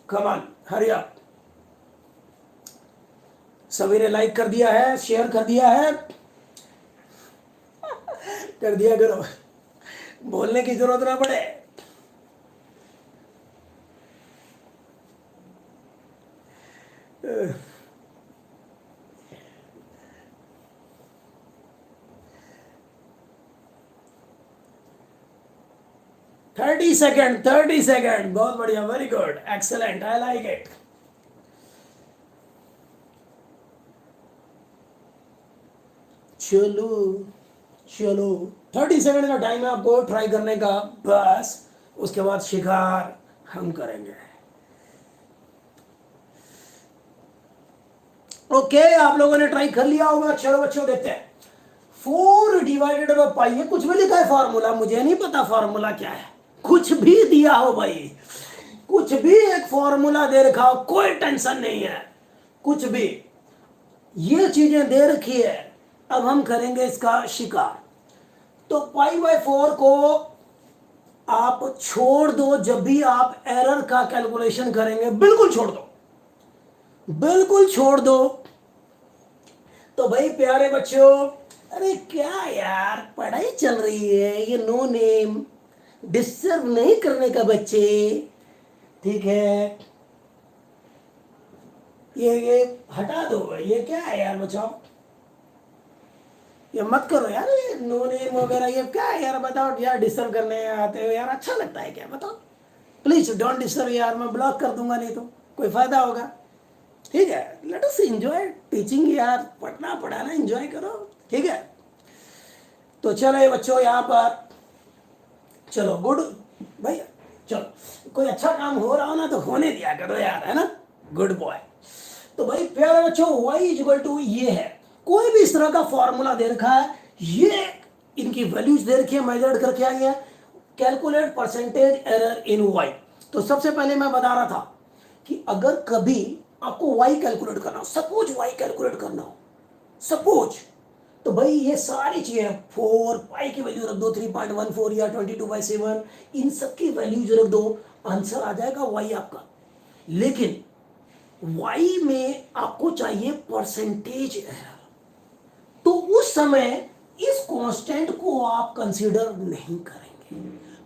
कमान हरी आप, सभी ने लाइक कर दिया है, शेयर कर दिया है, कर दिया करो, बोलने की जरूरत ना पड़े। थर्टी सेकेंड, बहुत बढ़िया, very good, excellent, I like it. चलो चलो 30 सेकेंड का टाइम है आपको ट्राई करने का, बस उसके बाद शिकार हम करेंगे। ओके आप लोगों ने ट्राई कर लिया होगा। चलो बच्चों देखते हैं, 4 डिवाइडेड बाय पाई है, कुछ भी लिखा है फॉर्मूला, मुझे नहीं पता फॉर्मूला क्या है, कुछ भी दिया हो भाई, कुछ भी एक फॉर्मूला दे रखा हो, कोई टेंशन नहीं है, कुछ भी ये चीजें दे रखी है। अब हम करेंगे इसका शिकार। तो पाई बाय 4 को आप छोड़ दो, जब भी आप एरर का कैलकुलेशन करेंगे, बिल्कुल छोड़ दो, बिल्कुल छोड़ दो। तो भाई प्यारे बच्चों, अरे क्या यार पढ़ाई चल रही है, ये नो नेम डिस्टर्ब नहीं करने का बच्चे, ठीक है, ये हटा दो, ये क्या है यार बच्चों, ये मत करो यार, ये नो नेम वगैरह ये क्या है यार, बताओ यार, डिस्टर्ब करने आते हो यार, अच्छा लगता है क्या, बताओ प्लीज डोंट डिस्टर्ब यार, मैं ब्लॉक कर दूंगा नहीं तो कोई फायदा होगा, ठीक है, लेट अस एंजॉय टीचिंग यार, पढ़ना पढ़ाना एंजॉय करो, ठीक है। तो चलो ये बच्चों यहाँ पर, चलो गुड भैया, चलो कोई अच्छा काम हो रहा हो ना तो होने दिया करो यार, है ना, गुड बॉय। तो भाई प्यारे बच्चों y इज इक्वल टू ये है, कोई भी इस तरह का फॉर्मूला दे रखा है, ये इनकी वैल्यूज दे रखी है, मेजर्ड करके आई है, calculate percentage error in y। तो सबसे पहले मैं बता रहा था कि अगर कभी आपको y कैलकुलेट करना हो, सपोज y कैलकुलेट करना हो, सपोज, तो भाई ये सारी चीजें 4 पाई की वैल्यू रख दो 3.14 या 22/7, इन सब की वैल्यूज रख दो, आंसर आ जाएगा y आपका। लेकिन y में आपको चाहिए परसेंटेज एरर, तो उस समय इस कांस्टेंट को आप कंसीडर नहीं करेंगे,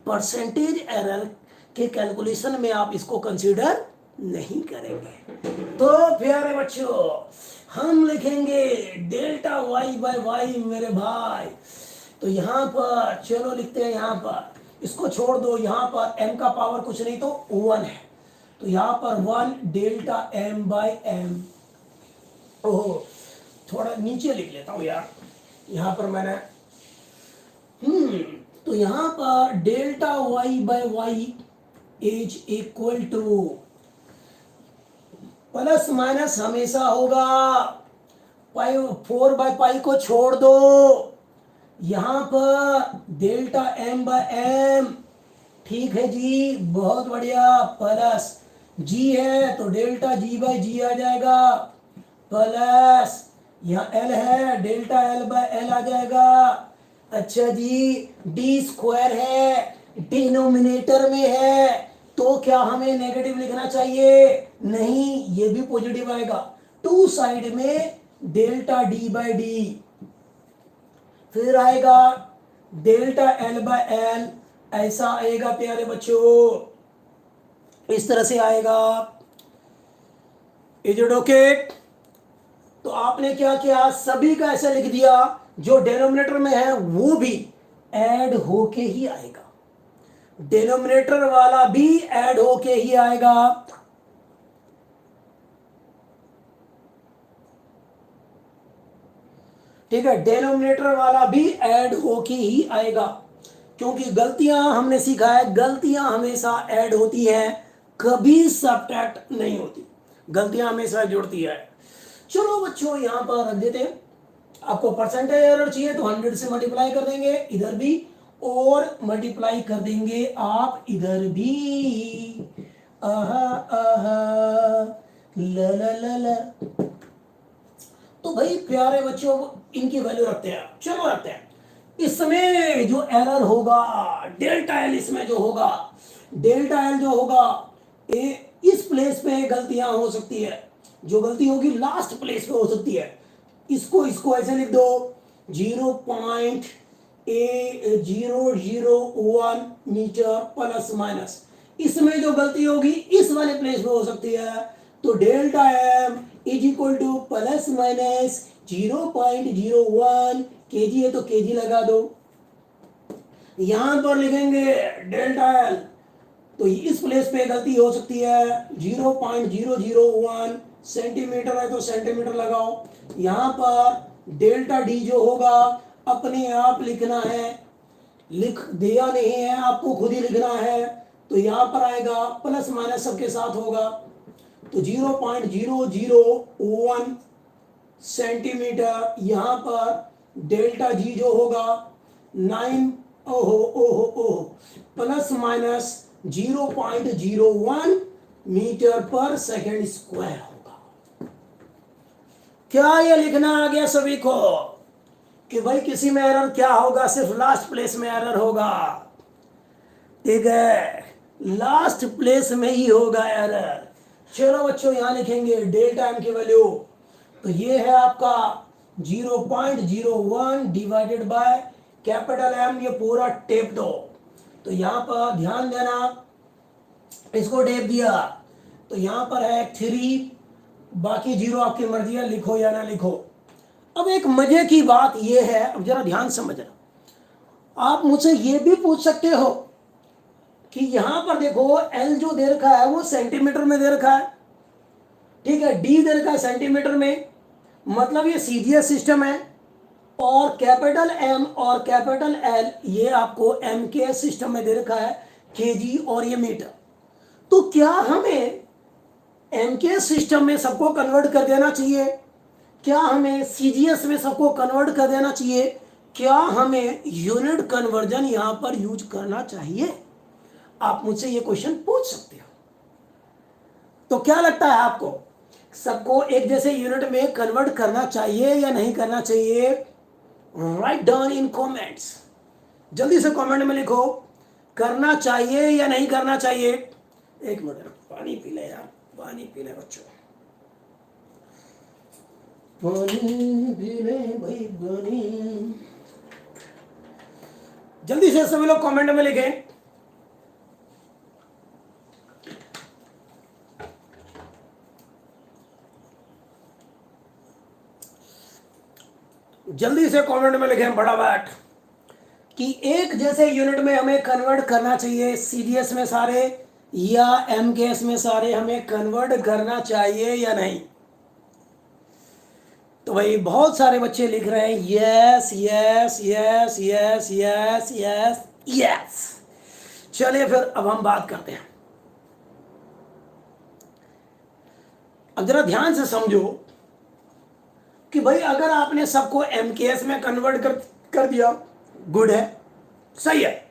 परसेंटेज एरर के कैलकुलेशन में आप इसको कंसीडर नहीं करेंगे। तो प्यारे बच्चों हम लिखेंगे डेल्टा वाई बाय वाई मेरे भाई। तो यहां पर चलो लिखते हैं, यहां पर इसको छोड़ दो, यहां पर m का पावर कुछ नहीं तो 1 है, तो यहां पर 1 डेल्टा m बाय m। ओहो थोड़ा नीचे लिख लेता हूं यार, यहां पर मैंने तो यहां पर delta y by y is equal to, plus minus हमेशा होगा, पाई 4 बाय पाई को छोड़ दो, यहां पर डेल्टा m बाय m, ठीक है जी, बहुत बढ़िया, प्लस g है तो डेल्टा g बाय g आ जाएगा, प्लस यहाँ l है डेल्टा l बाय l आ जाएगा। अच्छा जी, d स्क्वायर है, डिनोमिनेटर में है, तो क्या हमें नेगेटिव लिखना चाहिए, नहीं, ये भी पॉजिटिव आएगा, टू साइड में डेल्टा d बाय d, फिर आएगा डेल्टा l बाय l, ऐसा आएगा प्यारे बच्चों, इस तरह से आएगा। Is it okay? तो आपने क्या किया, सभी का ऐसे लिख दिया, जो डिनोमिनेटर में है वो भी ऐड होके ही आएगा, डिनोमिनेटर वाला भी ऐड होके ही आएगा। ठीक है, डेनोमिनेटर वाला भी ऐड होके ही आएगा, क्योंकि गलतियां हमने सीखा है, गलतियां हमेशा ऐड होती हैं, कभी सब्ट्रैक्ट नहीं होती, गलतियां हमेशा जुड़ती है। चलो बच्चों यहां पर रख देते हैं। आपको परसेंटेज एरर चाहिए तो 100 से मल्टीप्लाई कर देंगे इधर भी, और मल्टीप्लाई कर देंगे आप इधर भी। आहा आहा ला ला ला ला। तो भाई प्यारे बच्चों इनकी वैल्यू रखते हैं, चलो रखते हैं। इसमें जो एरर होगा डेल्टा एल, इसमें जो होगा डेल्टा एल जो होगा, इस प्लेस पे गलतियां हो सकती है, जो गलती होगी लास्ट प्लेस पे हो सकती है। इसको इसको ऐसे लिख दो 0.001 मीटर प्लस माइनस, इसमें जो गलती होगी इस वाले प्लेस पे हो सकती है। तो delta M is equal to plus minus 0.01 kg है तो केजी लगा दो। यहां पर लिखेंगे डेल्टा एल, तो इस प्लेस पे गलती हो सकती है 0.001 सेंटीमीटर है तो सेंटीमीटर लगाओ। यहां पर डेल्टा डी जो होगा अपने आप लिखना है, लिख दिया नहीं है, आपको खुद ही लिखना है। तो यहां पर आएगा प्लस माइनस सबके साथ होगा, तो 0.001 सेंटीमीटर। यहां पर डेल्टा जी जो होगा 9 ओहो ओहो ओहो प्लस माइनस 0.01 मीटर पर सेकेंड स्क्वायर होगा। क्या ये लिखना आ गया सभी को कि भाई किसी में एरर क्या होगा, सिर्फ लास्ट प्लेस में एरर होगा, ठीक है, लास्ट प्लेस में ही होगा एरर। चलो बच्चों यहां लिखेंगे डेल्टा एम की वैल्यू, तो ये है आपका 0.01 डिवाइडेड बाय कैपिटल एम, ये पूरा टेप दो। तो यहां पर ध्यान देना, इसको टेप दिया तो यहां पर है 3, बाकी 0 आपकी मर्जी है, लिखो या ना लिखो। अब एक मजे की बात यह है, अब जरा ध्यान समझना, आप मुझसे यह भी पूछ सकते हो कि यहां पर देखो एल जो दे रखा है वो सेंटीमीटर में दे रखा है, ठीक है, डी दे रखा है सेंटीमीटर में, मतलब ये सीजीएस सिस्टम है, और कैपिटल एम और कैपिटल एल ये आपको एम के सिस्टम में दे रखा है केजी और ये मीटर। तो क्या हमें एम के सिस्टम में सबको कन्वर्ट कर देना चाहिए, क्या हमें सीजीएस में सबको कन्वर्ट कर देना चाहिए, क्या हमें यूनिट कन्वर्जन यहां पर यूज करना चाहिए? आप मुझसे ये क्वेश्चन पूछ सकते हो। तो क्या लगता है आपको, सबको एक जैसे यूनिट में कन्वर्ट करना चाहिए या नहीं करना चाहिए? राइट डाउन इन कमेंट्स, जल्दी से कमेंट में लिखो, करना चाहिए या नहीं करना चाहिए। एक मिनट पानी पी ले यार, पानी पी ले बच्चों, पानी पी ले भाई पानी। जल्दी से सभी लोग कमेंट में लिखें। जल्दी से कमेंट में लिखें फटाफट कि एक जैसे यूनिट में हमें कन्वर्ट करना चाहिए, सीडीएस में सारे या एमकेएस में सारे हमें कन्वर्ट करना चाहिए या नहीं। तो भाई बहुत सारे बच्चे लिख रहे हैं yes yes yes yes yes yes yes. चलिए फिर अब हम बात करते हैं। अब जरा ध्यान से समझो कि भाई अगर आपने सबको एमकेएस में कन्वर्ट कर दिया, गुड है, सही है,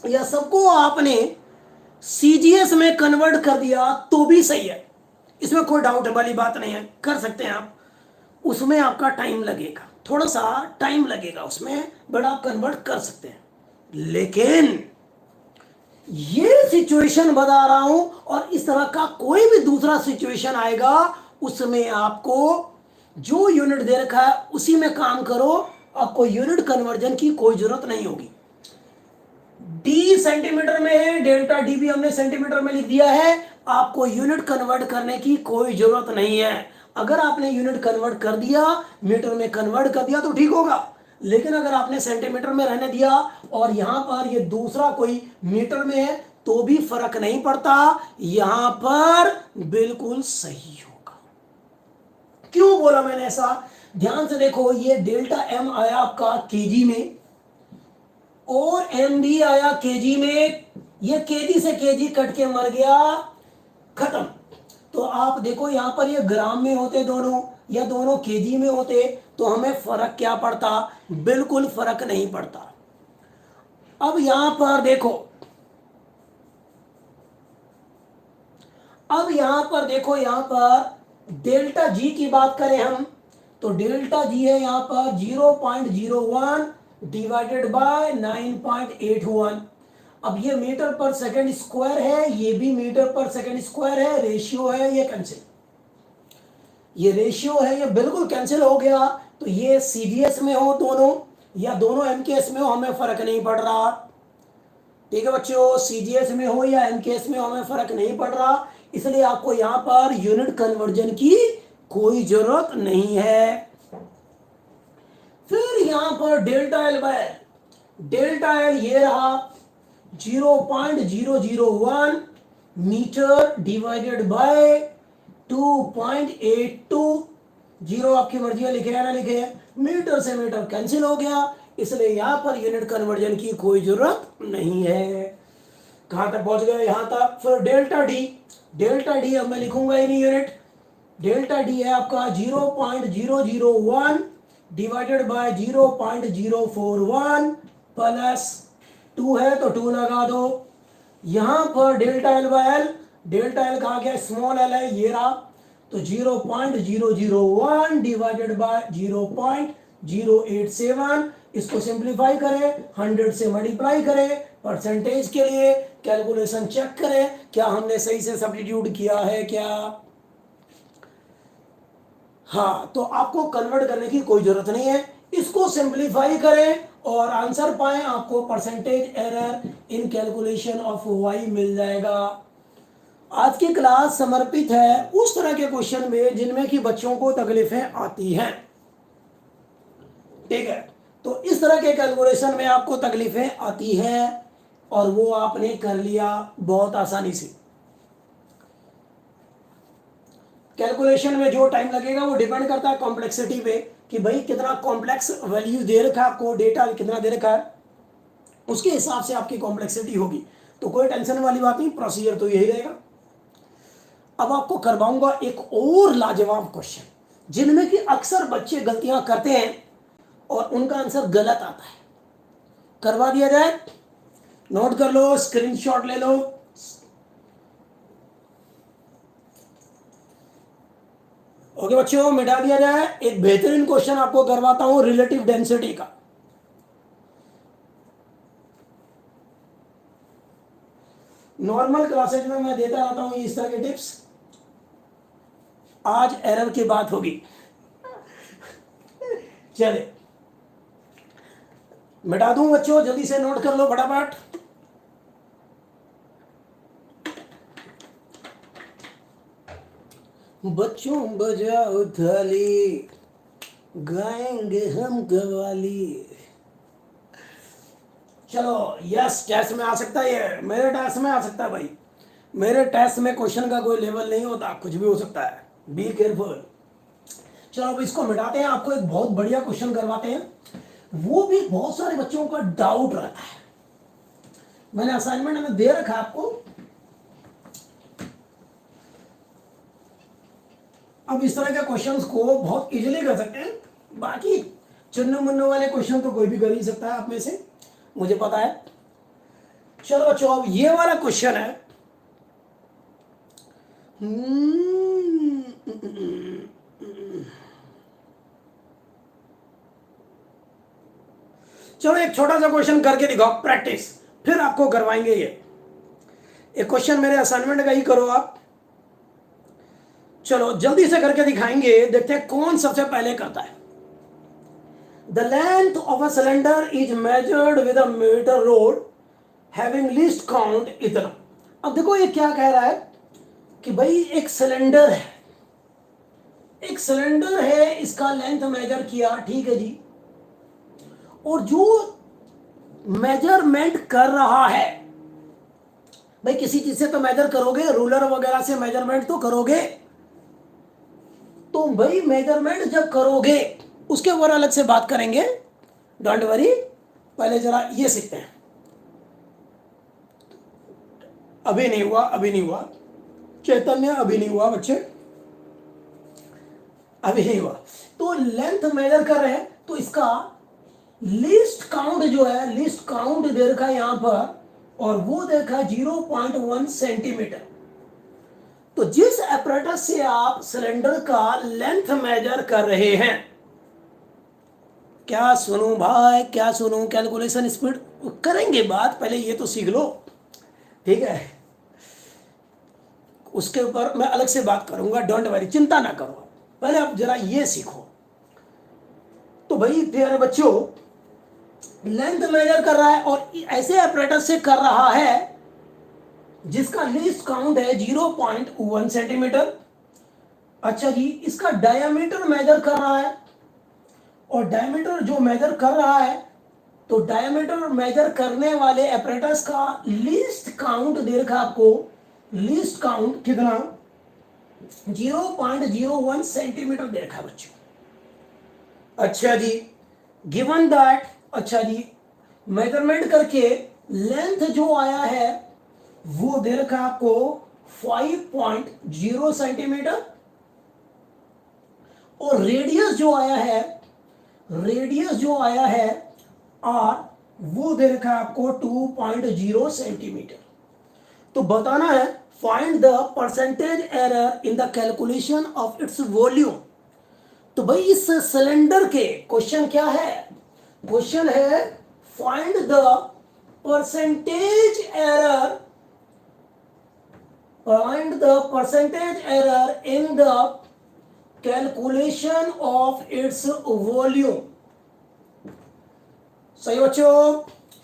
या सबको आपने सीजीएस में कन्वर्ट कर दिया तो भी सही है, इसमें कोई डाउट वाली बात नहीं है, कर सकते हैं आप। उसमें आपका टाइम लगेगा, थोड़ा सा टाइम लगेगा उसमें, बट आप कन्वर्ट कर सकते हैं। लेकिन ये सिचुएशन बता रहा हूं, और इस तरह का कोई भी दूसरा सिचुएशन आएगा उसमें आपको जो यूनिट दे रखा है उसी में काम करो, आपको यूनिट कन्वर्जन की कोई जरूरत नहीं होगी। डी सेंटीमीटर में है, डेल्टा डी भी हमने सेंटीमीटर में लिख दिया है, आपको यूनिट कन्वर्ट करने की कोई जरूरत नहीं है। अगर आपने यूनिट कन्वर्ट कर दिया, मीटर में कन्वर्ट कर दिया तो ठीक होगा, लेकिन अगर आपने सेंटीमीटर में रहने दिया और यहां पर ये दूसरा कोई मीटर में है तो भी फर्क नहीं पड़ता, यहां पर बिल्कुल सही होगा। क्यों बोला मैंने ऐसा? ध्यान से देखो, ये डेल्टा एम आया आपका केजी में और एम भी आया केजी में। ये केजी से केजी कट के मर गया, खत्म। तो आप देखो यहां पर ये ग्राम में होते दोनों या दोनों केजी में होते तो हमें फर्क क्या पड़ता? बिल्कुल फर्क नहीं पड़ता। अब यहां पर देखो, अब यहां पर देखो, यहां पर डेल्टा जी की बात करें हम तो डेल्टा जी है यहां पर 0.01 डिवाइडेड बाय 9.81। अब ये मीटर पर सेकंड स्क्वायर है, ये भी मीटर पर सेकंड स्क्वायर है, रेशियो है, ये कैंसिल, ये रेशियो है, ये बिल्कुल कैंसिल हो गया। तो ये सीडीएस में हो दोनों या दोनों एमकेएस में हो, हमें फर्क नहीं पड़ रहा। ठीक है बच्चों, सीजीएस में हो या एमकेएस में हो, हमें फर्क नहीं पड़ रहा। इसलिए आपको यहां पर यूनिट कन्वर्जन की कोई जरूरत नहीं है। फिर यहां पर delta L by L, delta L ये रहा 0.001 मीटर डिवाइडेड बाय 2.82। जीरो आपकी मर्जी है, लिखे या ना लिखे, मीटर से मीटर कैंसिल हो गया, इसलिए यहां पर यूनिट कन्वर्जन की कोई जरूरत नहीं है। कहां तक पहुंच गए? यहां तक। फिर डेल्टा डी, डेल्टा डी अब मैं लिखूंगा ही नहीं यूनिट। डेल्टा डी है आपका 0.001 डिवाइडेड बाय 0.041 प्लस 2 है तो 2 लगा दो। यहां पर delta L by L, delta L कहा गया? स्मॉल एल है, ये रहा, तो 0.001 डिवाइडेड बाय 0.087। इसको सिंप्लीफाई करें, 100 से मल्टीप्लाई करें, परसेंटेज के लिए कैलकुलेशन चेक करें क्या हमने सही से सब्स्टिट्यूट किया है क्या। हाँ, तो आपको कन्वर्ट करने की कोई जरूरत नहीं है, इसको सिंप्लीफाई करें और आंसर पाएं, आपको percentage error in calculation of Y मिल जाएगा। आज की क्लास समर्पित है उस तरह के क्वेश्चन में जिनमें कि बच्चों को तकलीफें आती हैं। ठीक है, तो इस तरह के कैलकुलेशन में आपको तकलीफें आती हैं और वो आपने कर लिया बहुत आसानी से। कैलकुलेशन में जो टाइम लगेगा वो डिपेंड करता है कॉम्प्लेक्सिटी पे कि भाई कितना कॉम्प्लेक्स वैल्यू दे रखा है आपको, डेटा कितना दे रखा है, उसके हिसाब से आपकी कॉम्प्लेक्सिटी होगी। तो कोई टेंशन वाली बात नहीं, प्रोसीजर तो यही रहेगा। अब आपको करवाऊंगा एक और लाजवाब क्वेश्चन जिनमें कि अक्सर बच्चे गलतियां करते हैं और उनका आंसर गलत आता है। करवा दिया जाए? नोट कर लो, स्क्रीनशॉट ले लो। ओके बच्चों, मिटा दिया जाए। एक बेहतरीन क्वेश्चन आपको करवाता हूं रिलेटिव डेंसिटी का। नॉर्मल क्लासेज में मैं देता रहता हूं इस तरह के टिप्स, आज एरर की बात होगी। चले मिटा दूं बच्चों, जल्दी से नोट कर लो फटाफट। बच्चों बजाओ थाली, गाएंगे हम कवाली। चलो, यस, टेस्ट में आ सकता है, ये मेरे टेस्ट में आ सकता है भाई। मेरे टेस्ट में क्वेश्चन का कोई लेवल नहीं होता, कुछ भी हो सकता है, बी केयरफुल। चलो अब इसको मिटाते हैं, आपको एक बहुत बढ़िया क्वेश्चन करवाते हैं, वो भी बहुत सारे बच्चों का डाउट रहता है। मैंने असाइनमेंट में दे रखा है आपको। अब इस तरह के क्वेश्चंस को बहुत इजीली कर सकते हैं, बाकी चुन्नू मुन्नू वाले क्वेश्चन तो कोई भी कर ही सकता है आप में से, मुझे पता है। चलो बच्चों, अब ये वाला क्वेश्चन है। चलो एक छोटा सा क्वेश्चन करके दिखाओ, प्रैक्टिस, फिर आपको करवाएंगे ये। एक क्वेश्चन मेरे असाइनमेंट का ही करो आप। चलो जल्दी से करके दिखाएंगे, देखते हैं कौन सबसे पहले करता है। The length of a cylinder is measured with a metre rod having least count इतना। अब देखो ये क्या कह रहा है कि भाई एक सिलेंडर है, एक सिलेंडर है, इसका लेंथ मेजर किया, ठीक है जी, और जो मेजरमेंट कर रहा है, भाई किसी चीज से तो मेजर करोगे, रूलर वगैरह से मेजरमेंट तो करोगे, तो तो भाई मेजरमेंट जब करोगे उसके ऊपर अलग से बात करेंगे, डोंट वरी, पहले जरा ये सीखते हैं। अभी नहीं हुआ, अभी नहीं हुआ चैतन्य, अभी नहीं हुआ बच्चे, अभी नहीं हुआ। तो लेंथ मेजर कर रहे हैं तो इसका लीस्ट काउंट जो है, लीस्ट काउंट दे रखा है यहां पर, और वो देखा 0.1 सेंटीमीटर। तो जिस एपरेटस से आप सिलेंडर का लेंथ मेजर कर रहे हैं, क्या सुनूं भाई, क्या सुनूं, कैलकुलेशन स्पीड करेंगे बात, पहले ये तो सीख लो, ठीक है, उसके ऊपर मैं अलग से बात करूंगा, डोंट वरी, चिंता ना करो, पहले आप जरा ये सीखो। तो भाई प्यारे बच्चों, लेंथ मेजर कर रहा है और ऐसे एपरेटस से कर रहा है जिसका लीस्ट काउंट है 0.1 सेंटीमीटर। अच्छा जी, इसका डायमीटर मेजर कर रहा है, और डायमीटर जो मेजर कर रहा है, तो डायमीटर मेजर करने वाले एपरेटस का लीस्ट काउंट दे रखा आपको, लीस्ट काउंट कितना, 0.01 सेंटीमीटर दे रखा बच्चों। अच्छा जी, गिवन दैट, अच्छा जी, मेजरमेंट करके लेंथ जो आया है वो दे रखा आपको 5.0 सेंटीमीटर, और रेडियस जो आया है, रेडियस जो आया है आर, वो दे रखा आपको 2.0 सेंटीमीटर। तो बताना है find the percentage error in the calculation of its volume. तो भाई इस सिलेंडर के क्वेश्चन क्या है, क्वेश्चन है find the percentage error, find the percentage error in the calculation of its volume। सही बच्चों,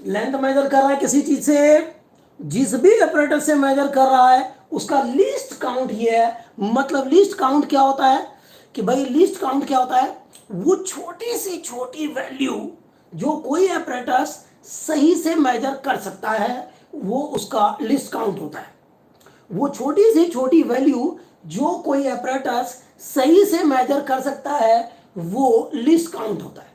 लेंथ मेजर कर रहा है किसी चीज से, जिस भी ऑपरेटर से मेजर कर रहा है उसका लीस्ट काउंट ये है। मतलब लीस्ट काउंट क्या होता है कि भाई, लीस्ट काउंट क्या होता है, वो छोटी से छोटी वैल्यू जो कोई ऑपरेटस सही से मेजर कर सकता है वो उसका लीस्ट काउंट होता है। वो छोटी से छोटी वैल्यू जो कोई एपरेटस सही से मेजर कर सकता है वो लिस्ट काउंट होता है।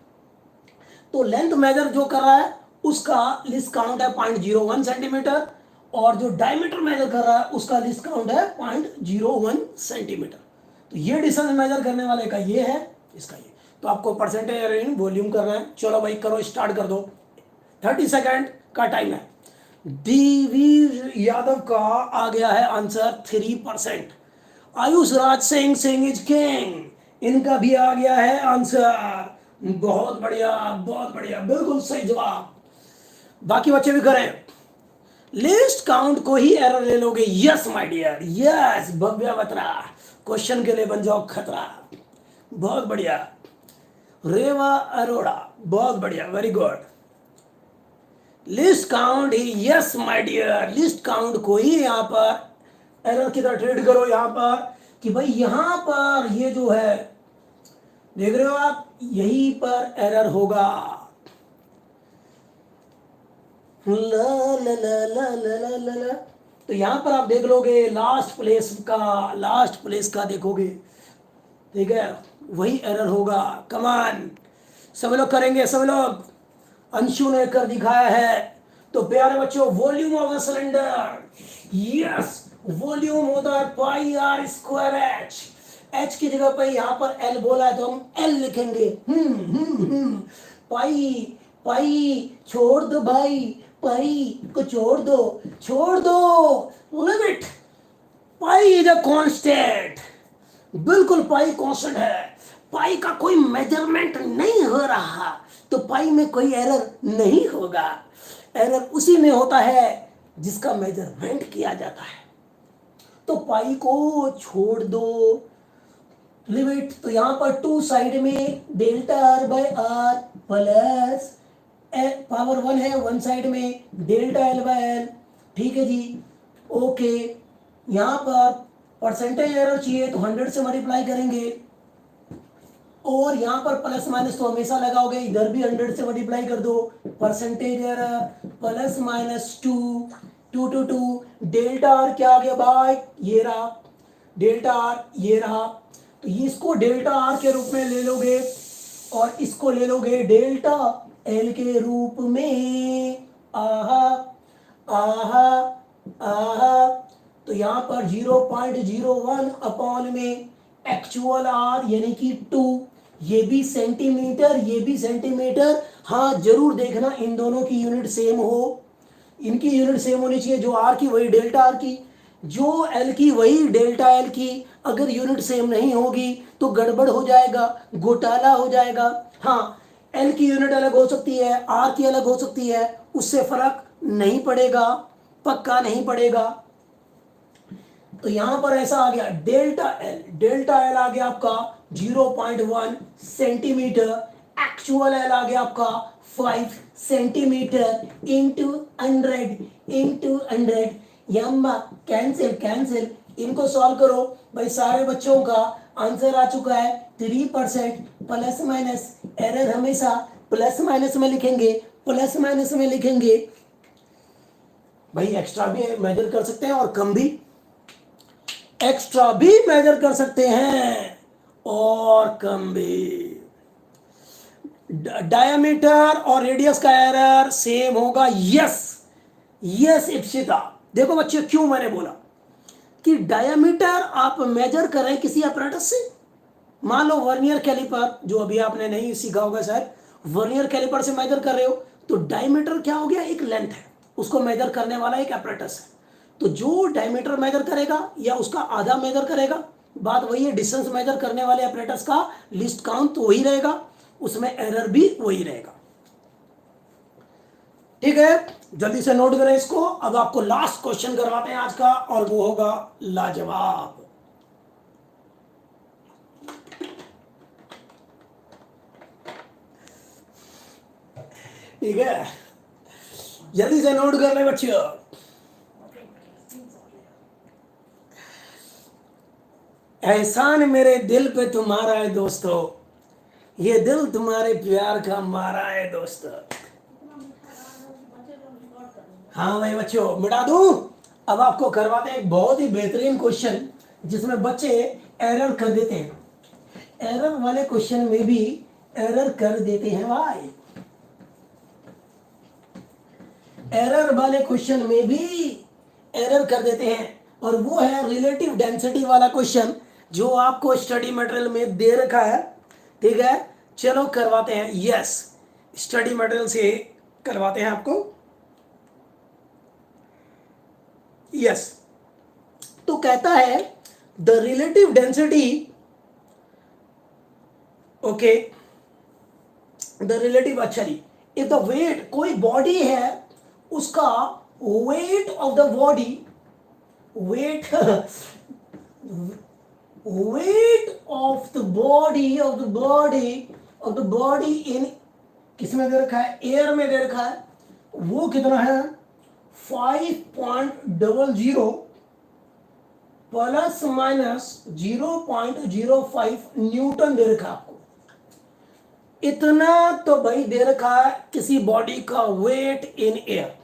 तो लेंथ मेजर जो कर रहा है उसका लिस्ट काउंट है 0.01 सेंटीमीटर, और जो डायमीटर मेजर कर रहा है उसका लिस्ट काउंट है 0.01 सेंटीमीटर। तो ये डिस्टेंस मेजर करने वाले का ये है, इसका ये। तो आपको परसेंटेज इन वॉल्यूम करना है। चलो भाई करो, स्टार्ट कर दो, 30 सेकेंड का टाइम है। देवीर यादव का आ गया है answer 3%। Ayush Raj Singh is king, इनका भी आ गया है आंसर। बहुत बढ़िया, बहुत बढ़िया, बिल्कुल सही जवाब। बाकी बच्चे भी करें। लिस्ट काउंट को ही एरर ले लोगे, yes my dear, yes Bhavya Batra, question के लिए बन जाओ खतरा। बहुत बढ़िया, रेवा अरोड़ा, बहुत बढ़िया, वेरी गुड। लिस्ट काउंट ही, yes my dear, least count को ही यहां पर एरर की तरह ट्रीट करो। यहां पर कि भाई यहां पर ये जो है देख रहे हो आप, यहीं पर एरर होगा। ला ला ला ला ला ला ला। तो यहां पर आप देख लोगे लास्ट प्लेस का देखोगे, ठीक है, वही एरर होगा। कमान, सब लोग करेंगे, सब लोग। अंशु ने कर दिखाया है। तो प्यारे बच्चों, volume of the cylinder, yes, volume होता है पाई आर स्क्वायर एच। एच की जगह पे यहां पर एल बोला है तो हम एल लिखेंगे। पाई, पाई छोड़ दो भाई, पाई को छोड़ दो, छोड़ दो, limit. Pi is a constant, बिल्कुल पाई कांस्टेंट है। पाई का कोई मेजरमेंट नहीं हो रहा तो पाई में कोई एरर नहीं होगा। एरर उसी में होता है जिसका मेजरमेंट किया जाता है। तो पाई को छोड़ दो, लिमिट। तो यहां पर टू साइड में delta r by r plus power 1 है, वन साइड में डेल्टा एल बाय एल, ठीक है जी, ओके। यहां पर परसेंटेज एरर चाहिए तो 100 से मल्टीप्लाई करेंगे, और यहां पर प्लस माइनस तो हमेशा लगाओगे, इधर भी 100 से मल्टीप्लाई कर दो। Percentage error plus minus 2 delta R क्या आ गया भाई, ये रहा डेल्टा आर, ये रहा तो ये इसको डेल्टा आर के रूप में ले लोगे और इसको ले लोगे डेल्टा एल के रूप में। आहा आहा आहा। तो यहां पर 0.01 अपॉन में एक्चुअल आर यानी कि 2, ये भी सेंटीमीटर ये भी सेंटीमीटर। हाँ जरूर देखना इन दोनों की यूनिट सेम हो, इनकी यूनिट सेम होनी चाहिए, जो आर की वही डेल्टा आर की, जो एल की वही डेल्टा एल की। अगर यूनिट सेम नहीं होगी तो गड़बड़ हो जाएगा, घोटाला हो जाएगा। हाँ एल की यूनिट अलग हो सकती है, आर की अलग हो सकती है, उससे फर्क नहीं पड़ेगा, पक्का नहीं पड़ेगा। तो यहां पर ऐसा आ गया डेल्टा एल आ गया आपका 0.1 सेंटीमीटर, एक्चुअल एल आ गया आपका 5 सेंटीमीटर इंटू 100 यम्मा कैंसिल कैंसिल, इनको सॉल्व करो भाई। सारे बच्चों का आंसर आ चुका है 3%। प्लस माइनस एरर हमेशा प्लस माइनस में लिखेंगे, प्लस माइनस में लिखेंगे भाई। एक्स्ट्रा भी मेजर कर सकते हैं और कम भी, एक्स्ट्रा भी मेजर कर सकते हैं और कम भी। डायमीटर और रेडियस का एरर सेम होगा। Yes yes Ipsita. देखो बच्चे क्यों मैंने बोला कि डायमीटर आप मेजर कर रहे हैं किसी अपरेटस से। मान लो वर्नियर कैलिपर, जो अभी आपने नहीं सीखा होगा शायद, वर्नियर कैलिपर से मेजर कर रहे हो, तो डायमीटर क्या हो गया, एक लेंथ है, उसको मेजर करने वाला एक अपरेटस है। तो जो डायमीटर मेजर करेगा या उसका आधा मेजर करेगा, बात वही है। डिस्टेंस मेजर करने वाले अपरेटस का लिस्ट काउंट तो वही रहेगा, उसमें एरर भी वही रहेगा। ठीक है, जल्दी से नोट करें इसको। अब आपको लास्ट क्वेश्चन करवाते हैं आज का, और वो होगा लाजवाब। ठीक है, जल्दी से नोट कर ले बच्चों। एहसान मेरे दिल पे तुम्हारा है दोस्तों, ये दिल तुम्हारे प्यार का मारा है दोस्तों। हाँ भाई बच्चों, मिटा दूं। अब आपको करवाते हैं एक बहुत ही बेहतरीन क्वेश्चन, जिसमें बच्चे एरर कर देते हैं। एरर वाले क्वेश्चन में भी एरर कर देते हैं भाई, एरर वाले क्वेश्चन में भी एरर कर देते हैं। और वो है रिलेटिव डेंसिटी वाला क्वेश्चन, जो आपको स्टडी मटेरियल में दे रखा है। ठीक है, चलो करवाते हैं। यस, स्टडी मटेरियल से करवाते हैं आपको। यस, तो कहता है the relative density, okay, the relative, अच्छा जी, इफ द वेट, कोई बॉडी है, उसका weight of the body, weight weight of the body in, किसमें दे रखा है, एयर में दे रखा है। वो कितना है, 5.00 प्लस माइनस 0.05 न्यूटन दे रखा है आपको। इतना तो भाई दे रखा है किसी बॉडी का weight in air.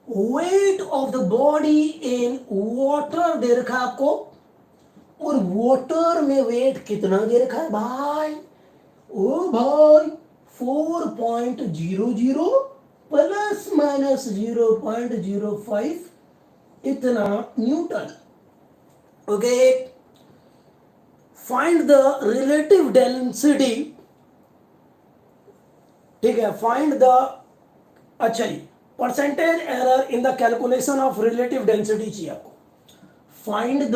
Weight of the body in water दे रखा है आपको, और वाटर में वेट कितना दे रखा है भाई, ओ भाई 4.00 प्लस माइनस 0.05 इतना newton. Okay, find the relative density. ठीक है, फाइंड द, अच्छा जी, percentage error in the calculation of relative density चाहिए आपको। Find the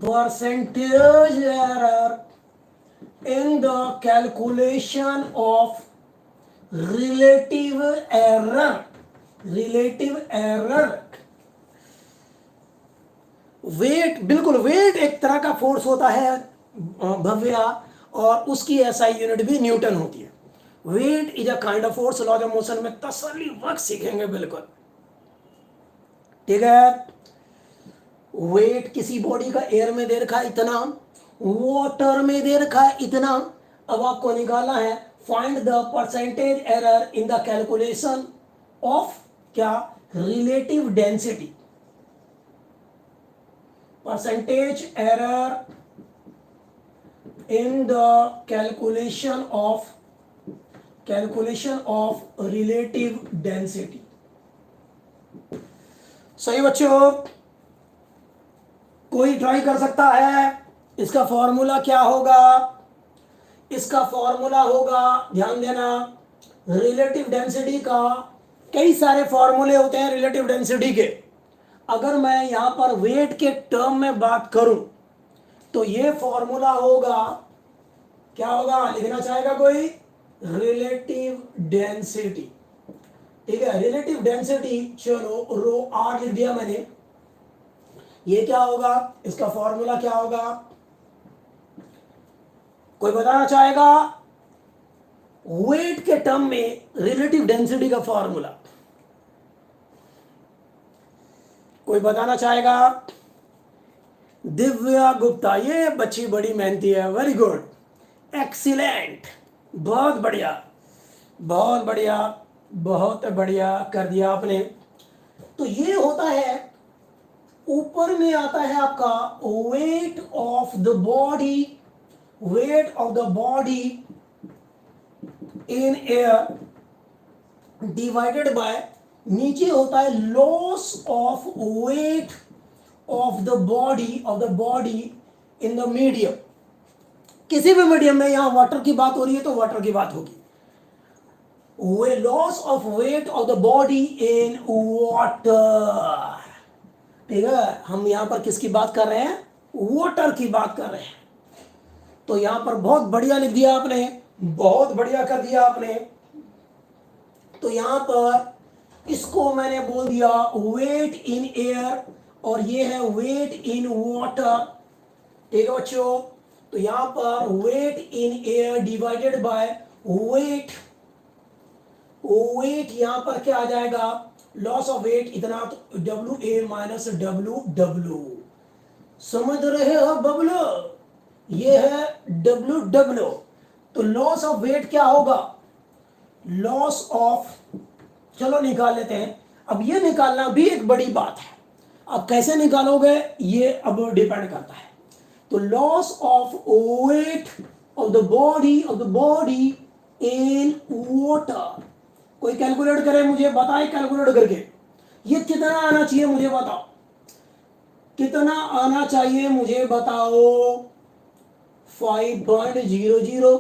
percentage error in the calculation of relative error weight, बिल्कुल वेट एक तरह का फोर्स होता है भव्या, और उसकी एसआई यूनिट भी न्यूटन होती है। Weight is a kind of force, laws of motion में तसल्ली वक्त सीखेंगे बिल्कुल। ठीक है, वेट किसी बॉडी का एयर में दे रखा है इतना, वाटर में दे रखा है इतना। अब आपको निकालना है find the percentage error in the calculation of क्या, relative density. Percentage error in the calculation of relative density. सही बच्चों, कोई ट्राई कर सकता है? इसका फॉर्मूला क्या होगा? इसका फॉर्मूला होगा, ध्यान देना, रिलेटिव डेंसिटी का कई सारे फॉर्मूले होते हैं रिलेटिव डेंसिटी के। अगर मैं यहां पर वेट के टर्म में बात करूं तो ये फॉर्मूला होगा, क्या होगा, लिखना चाहेगा कोई? Relative density. ठीक है, रिलेटिव डेंसिटी, चलो रो आर लिख दिया मैंने। ये क्या होगा, इसका फॉर्मूला क्या होगा? कोई बताना चाहेगा? वेट के टर्म में रिलेटिव डेंसिटी का फॉर्मूला कोई बताना चाहेगा? दिव्या गुप्ता, ये बच्ची बड़ी मेहनती है, वेरी गुड, एक्सीलेंट, बहुत बढ़िया, बहुत बढ़िया, बहुत बढ़िया कर दिया आपने। तो ये होता है, ऊपर में आता है आपका wait of the body, wait of the body in air divided bye, नीचे होता है loss of weight of the body in the medium. किसी भी मीडियम में, यहां वाटर की बात हो रही है तो वाटर की बात होगी, वे loss of weight of the body in water. ठीक है, हम यहां पर किसकी बात कर रहे हैं? वाटर की बात कर रहे हैं। तो यहां पर बहुत बढ़िया लिख दिया आपने, बहुत बढ़िया कर दिया आपने। तो यहां पर इसको मैंने बोल दिया वेट इन एयर, और ये है वेट इन वाटर। ठीक है बच्चों, तो यहां पर weight in air divided by weight यहां पर क्या आ जाएगा? लॉस ऑफ वेट इतना, तो डब्ल्यू ए माइनस डब्ल्यू। समझ रहे हो बबलो? ये है डब्ल्यू। तो लॉस ऑफ वेट क्या होगा? लॉस ऑफ, चलो निकाल लेते हैं। अब ये निकालना भी एक बड़ी बात है, अब कैसे निकालोगे ये अब डिपेंड करता है। तो loss of weight of the body in water, कोई कैलकुलेट करे, मुझे बताए कैलकुलेट करके, ये कितना आना चाहिए मुझे बताओ, कितना आना चाहिए मुझे बताओ? 5.00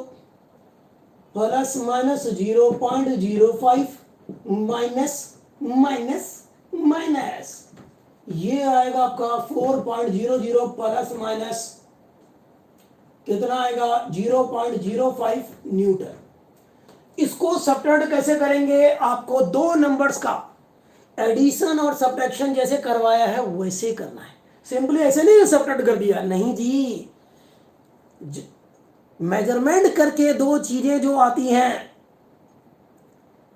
प्लस माइनस 0.05 माइनस ये आएगा आपका 4.00 प्लस माइनस कितना आएगा? 0.05 न्यूटन। इसको सब्ट्रैक्ट कैसे करेंगे? आपको दो नंबर्स का एडिशन और सब्ट्रैक्शन जैसे करवाया है वैसे करना है। सिंपली ऐसे नहीं सब्ट्रैक्ट कर दिया, नहीं जी। मेजरमेंट करके दो चीजें जो आती हैं,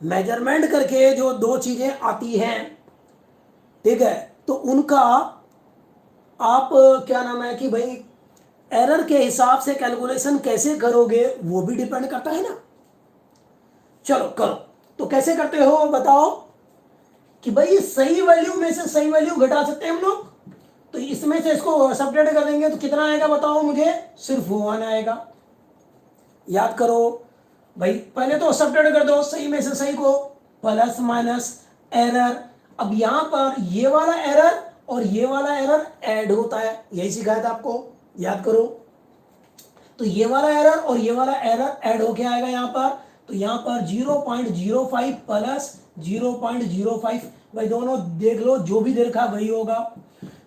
मेजरमेंट करके जो दो चीजें आती हैं, ठीक है, तो उनका आप क्या नाम है कि भाई एरर के हिसाब से कैलकुलेशन कैसे करोगे वो भी डिपेंड करता है ना। चलो करो, तो कैसे करते हो बताओ? कि भाई सही वैल्यू में से सही वैल्यू घटा सकते हैं हम लोग, तो इसमें से इसको सब्ट्रैक्ट कर देंगे तो कितना आएगा बताओ मुझे? सिर्फ 1 आएगा। याद करो भाई, पहले तो सब्ट्रैक्ट कर दो सही में से सही को, प्लस माइनस एरर। अब यहां पर ये वाला एरर और ये वाला एरर ऐड होता है, यही सिखाया था आपको, याद करो। तो ये वाला एरर और ये वाला एरर ऐड होके आएगा यहां पर, तो यहां पर 0.05 प्लस 0.05, भाई दोनों देख लो, जो भी देखा वही होगा।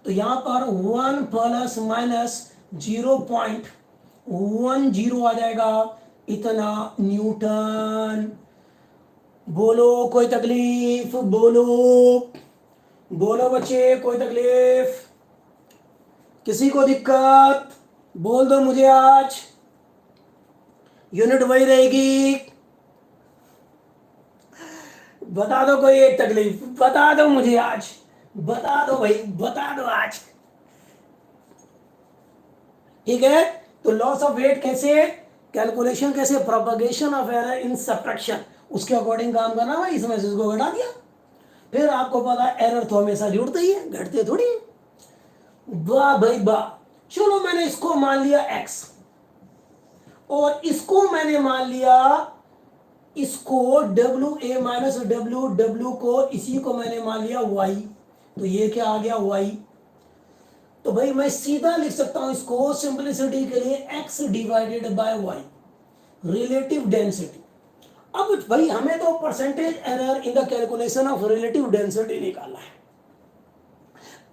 तो यहां पर 1 प्लस माइनस 0.10 आ जाएगा, इतना न्यूटन। बोलो कोई तकलीफ? बोलो बोलो बच्चे, कोई तकलीफ? किसी को दिक्कत? बोल दो मुझे, आज यूनिट वही रहेगी। बता दो कोई एक तकलीफ, बता दो मुझे आज, बता दो भाई, बता दो आज। ठीक है, तो लॉस ऑफ वेट कैसे, कैलकुलेशन कैसे, propagation of error in subtraction, उसके अकॉर्डिंग काम करना भाई। इसमें से इसको घटा दिया, फिर आपको पता है एरर तो हमेशा जुड़ते ही है, घटते थोड़ी है। वाह भाई वाह। चलो मैंने इसको मान लिया x और इसको मैंने मान लिया, इसको W A minus W, W को इसी को मैंने मान लिया y। तो ये क्या आ गया y। तो भाई मैं सीधा लिख सकता हूं इसको सिंपलिसिटी के लिए x divided by y, relative density. अब भाई हमें तो percentage error in the calculation of relative density निकालना है।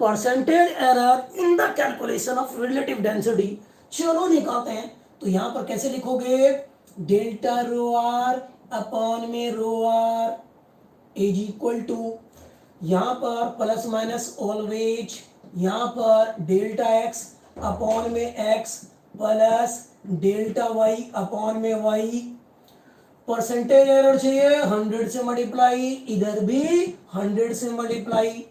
Percentage error in the calculation of relative density चलो निकालते हैं। तो यहां पर कैसे लिखोगे, डेल्टा रो आर अपॉन में rho r is equal to, यहां पर प्लस माइनस ऑलवेज, यहां पर डेल्टा एक्स अपॉन में x plus delta y upon में वाई। परसेंटेज एरर चाहिए 100 से मल्टीप्लाई, इधर भी 100 से मल्टीप्लाई।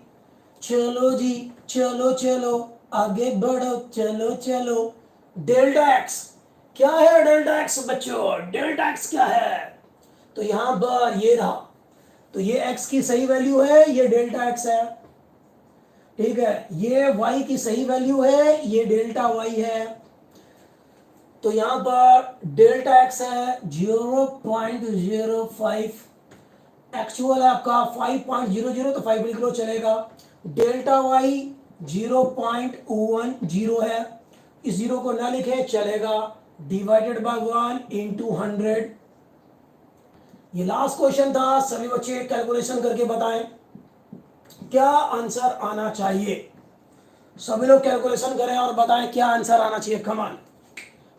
चलो जी, चलो चलो आगे बढ़ो, चलो चलो। डेल्टा एक्स क्या है, डेल्टा एक्स बच्चों, डेल्टा एक्स क्या है, तो यहां पर ये रहा। तो ये x की सही वैल्यू है, ये डेल्टा x है, ठीक है। ये y की सही वैल्यू है, ये डेल्टा y है। तो यहां पर डेल्टा x है 0.05, एक्चुअल है आपका 5.00, तो 5 लिख लो चलेगा। डेल्टा y 0.10 है, इस जीरो को ना लिखे चलेगा, डिवाइडेड बाय 1 इंटू 100। ये लास्ट क्वेश्चन था, सभी बच्चे कैलकुलेशन करके बताएं क्या आंसर आना चाहिए। सभी लोग कैलकुलेशन करें और बताएं क्या आंसर आना चाहिए। कमान,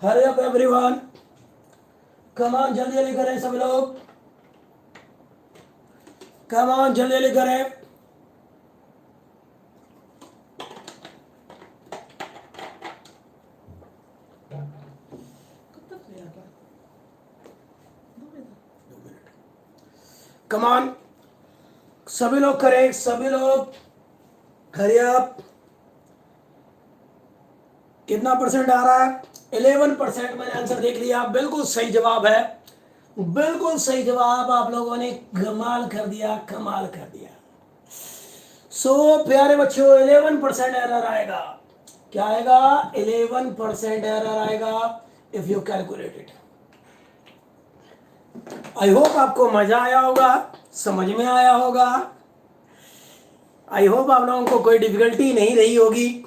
हरी अप एवरीवन, कमान जल्दी जल्दी करें सभी लोग, कमान जल्दी जल्दी करें। कमान सभी लोग करें, सभी लोग हरी अप। कितना परसेंट आ रहा है, 11%। मैंने आंसर देख लिया, बिल्कुल सही जवाब है, बिल्कुल सही जवाब। आप लोगों ने कमाल कर दिया, कमाल कर दिया। सो प्यारे बच्चों 11% एरर आएगा, क्या आएगा, 11% एरर आएगा if you calculated. I hope आपको मजा आया होगा, समझ में आया होगा। आई होप आप लोगों को कोई डिफिकल्टी नहीं रही होगी।